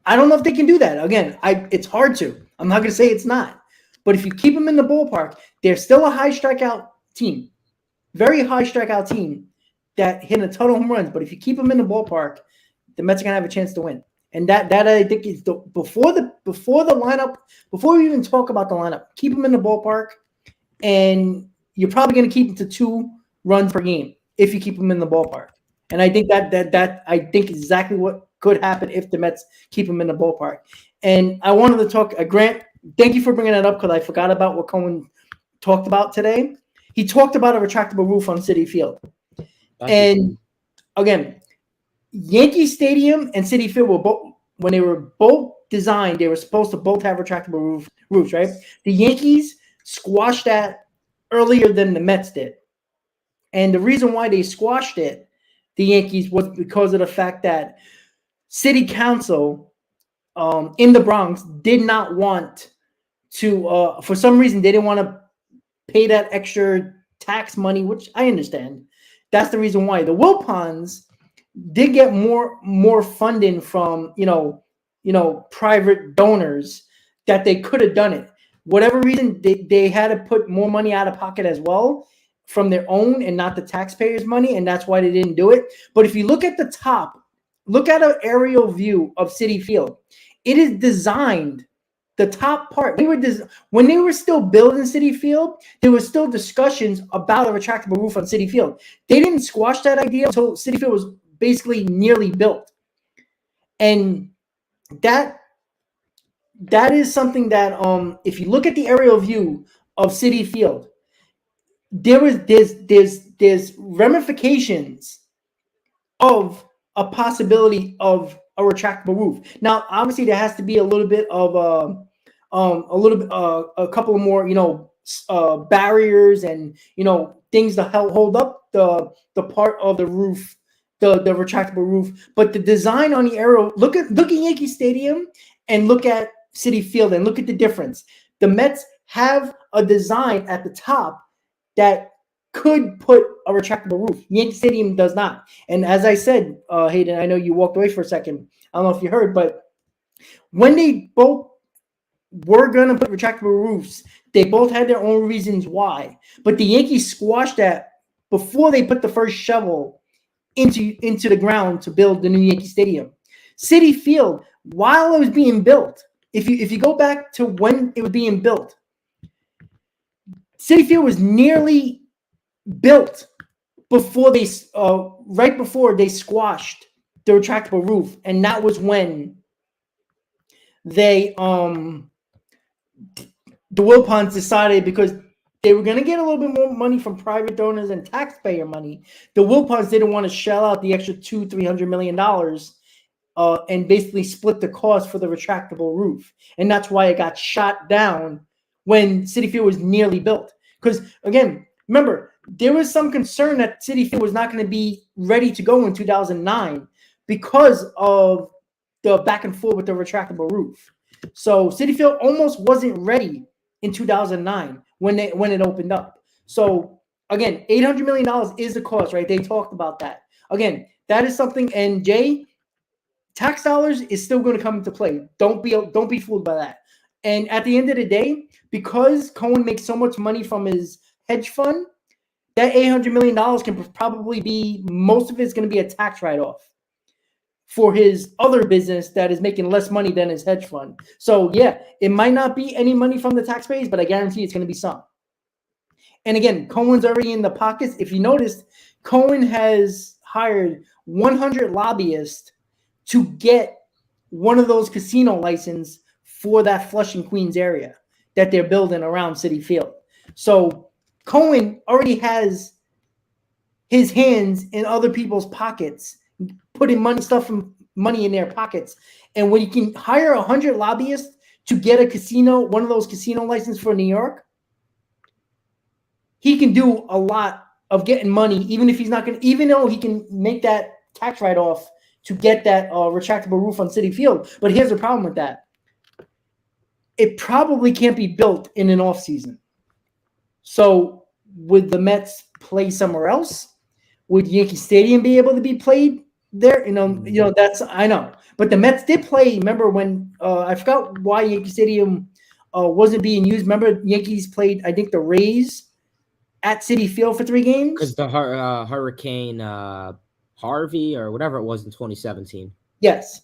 I don't know if they can do that. Again, it's hard to. I'm not going to say it's not. But if you keep them in the ballpark, they're still a high strikeout team. Very high strikeout team that hit a ton of home runs. But if you keep them in the ballpark, the Mets are going to have a chance to win. And that I think is before the lineup, before we even talk about the lineup, keep them in the ballpark, and you're probably going to keep them to 2 runs per game if you keep them in the ballpark. And I think that I think exactly what could happen if the Mets keep them in the ballpark. And I wanted to talk, Grant, thank you for bringing that up because I forgot about what Cohen talked about today. He talked about a retractable roof on Citi Field. And again, Yankee Stadium and Citi Field were both, when they were both designed, they were supposed to both have retractable roofs, right? The Yankees squashed that earlier than the Mets did. And the reason why they squashed it, the Yankees, was because of the fact that City Council in the Bronx did not want to, for some reason, they didn't want to pay that extra tax money, which I understand. That's the reason why. The Wilpons did get more funding from, private donors that they could have done it. Whatever reason, they had to put more money out of pocket as well from their own and not the taxpayers' money, and that's why they didn't do it. But if you look at the top, look at an aerial view of Citi Field. It is designed, the top part. When they were still building Citi Field, there were still discussions about a retractable roof on Citi Field. They didn't squash that idea until Citi Field was basically nearly built. And that is something that if you look at the aerial view of Citi Field, there's ramifications of a possibility of a retractable roof. Now, obviously, there has to be a little bit of a couple of more, barriers and things to help hold up the part of the roof, the retractable roof. But the design on the aerial, look at Yankee Stadium and look at Citi Field and look at the difference. The Mets have a design at the top that could put a retractable roof. Yankee Stadium does not. And as I said, Hayden, I know you walked away for a second. I don't know if you heard, but when they both were going to put retractable roofs, they both had their own reasons why. But the Yankees squashed that before they put the first shovel into the ground to build the new Yankee Stadium. Citi Field, while it was being built, if you go back to when it was being built, Citi Field was nearly built before they right before they squashed the retractable roof, and that was when they the Wilpons decided, because they were going to get a little bit more money from private donors and taxpayer money, the Wilpons didn't want to shell out the extra $200-300 million and basically split the cost for the retractable roof, and that's why it got shot down when Citi Field was nearly built. Because again, remember, there was some concern that Citi Field was not going to be ready to go in 2009 because of the back and forth with the retractable roof. So Citi Field almost wasn't ready in 2009 when it opened up. So again, $800 million is the cost, right? They talked about that. Again, that is something. And Jay, tax dollars is still going to come into play. Don't be fooled by that. And at the end of the day, because Cohen makes so much money from his hedge fund, that $800 million can probably be, most of it's going to be a tax write-off for his other business that is making less money than his hedge fund. So yeah, it might not be any money from the taxpayers, but I guarantee it's going to be some. And again, Cohen's already in the pockets. If you noticed, Cohen has hired 100 lobbyists to get one of those casino licenses for that Flushing, Queens area that they're building around Citi Field. So Cohen already has his hands in other people's pockets, putting money in their pockets. And when you can hire 100 lobbyists to get one of those casino licenses for New York, he can do a lot of getting money, even though he can make that tax write-off to get that retractable roof on Citi Field. But here's the problem with that. It probably can't be built in an off season. So would the Mets play somewhere else? Would Yankee Stadium be able to be played there? I know. But the Mets did play. Remember when I forgot why Yankee Stadium wasn't being used. Remember Yankees played, I think, the Rays at Citi Field for 3 games?
Because the Hurricane Harvey or whatever it was in 2017.
Yes.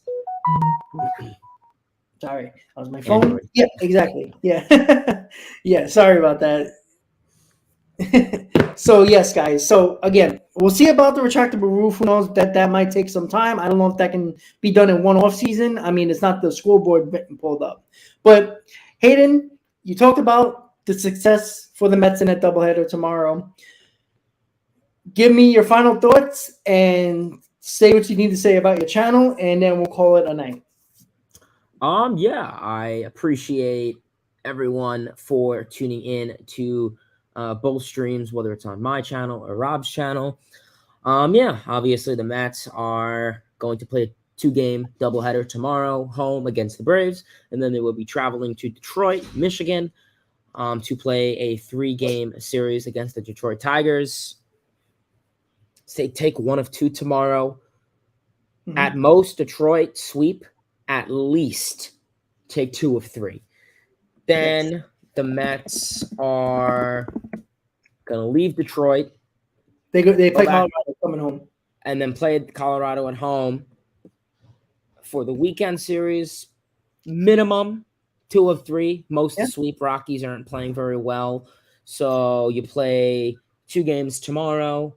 Sorry, that was my phone. Android. Yeah, exactly. Yeah. Yeah, sorry about that. So yes, guys. So again, we'll see about the retractable roof. Who knows, that might take some time. I don't know if that can be done in one off season. I mean, it's not the scoreboard pulled up. But Hayden, you talked about the success for the Mets in that doubleheader tomorrow. Give me your final thoughts and say what you need to say about your channel, and then we'll call it a night.
Yeah, I appreciate everyone for tuning in to both streams, whether it's on my channel or Rob's channel. Yeah, obviously the Mets are going to play a 2-game doubleheader tomorrow, home against the Braves, and then they will be traveling to Detroit, Michigan, to play a 3-game series against the Detroit Tigers. Say take 1 of 2 tomorrow. Mm-hmm. At most, Detroit sweep. At least take 2 of 3. Then yes, the Mets are going to leave Detroit.
They play Colorado coming home.
And then play Colorado at home for the weekend series. Minimum 2 of 3. Most sweep Rockies aren't playing very well. So you play 2 games tomorrow.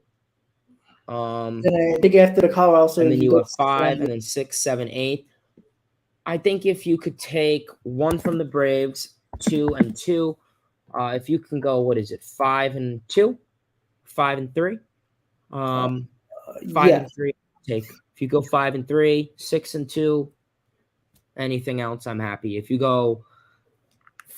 Then I think after the Colorado series,
and then you have 5 and then 6, 7, 8. I think if you could take 1 from the Braves, 2 and 2, if you can go, 5 and 2, 5 and 3, 5 and 3. Take if If you go 5-3, 6-2, anything else, I'm happy. If you go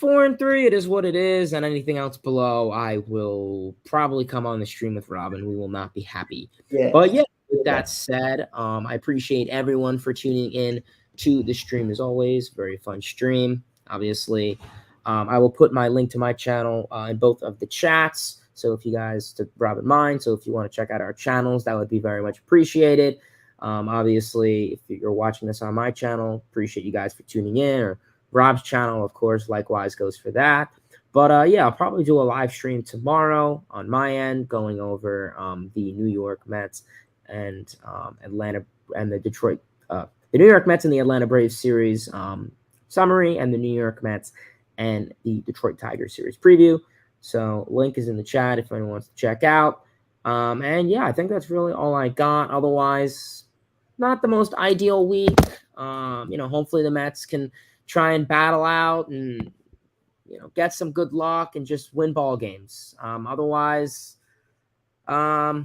4-3, it is what it is, and anything else below, I will probably come on the stream with Rob, and we will not be happy.
Yeah.
But yeah, with that said, I appreciate everyone for tuning in to the stream as always. Very fun stream, obviously. I will put my link to my channel in both of the chats. So if you guys, to Rob and mine, so if you want to check out our channels, that would be very much appreciated. Obviously, if you're watching this on my channel, appreciate you guys for tuning in, or Rob's channel, of course, likewise goes for that. But yeah, I'll probably do a live stream tomorrow on my end, going over the New York Mets and Atlanta and the Detroit, the New York Mets and the Atlanta Braves series summary, and the New York Mets and the Detroit Tigers series preview. So link is in the chat if anyone wants to check out. And yeah, I think that's really all I got. Otherwise, not the most ideal week. Hopefully the Mets can try and battle out and, get some good luck and just win ball games. Otherwise, yeah,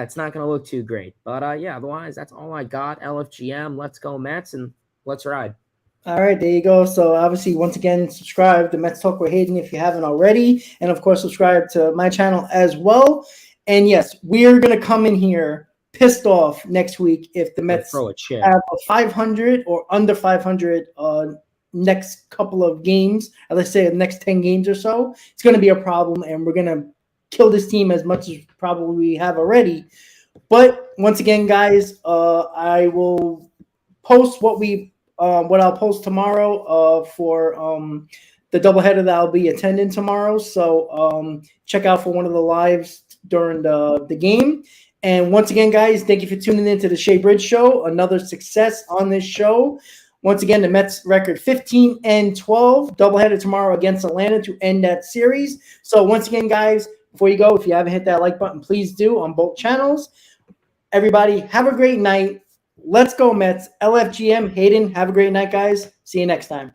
it's not going to look too great. But yeah, otherwise, that's all I got. LFGM, let's go Mets, and let's ride.
All right, there you go. So obviously, once again, subscribe to Mets Talk with Hayden if you haven't already. And of course, subscribe to my channel as well. And yes, we're going to come in here pissed off next week if the Mets have a 500 or under 500 next couple of games. Let's say the next 10 games or so. It's going to be a problem, and we're going to kill this team as much as probably we have already. But once again, guys, I will post what I'll post tomorrow for the doubleheader that I'll be attending tomorrow. So check out for one of the lives during the game. And once again, guys, thank you for tuning in to the SHEA Bridge Show. Another success on this show. Once again, the Mets record 15-12, doubleheader tomorrow against Atlanta to end that series. So once again, guys, before you go, if you haven't hit that like button, please do on both channels. Everybody, have a great night. Let's go Mets. LFGM, Hayden, have a great night, guys. See you next time.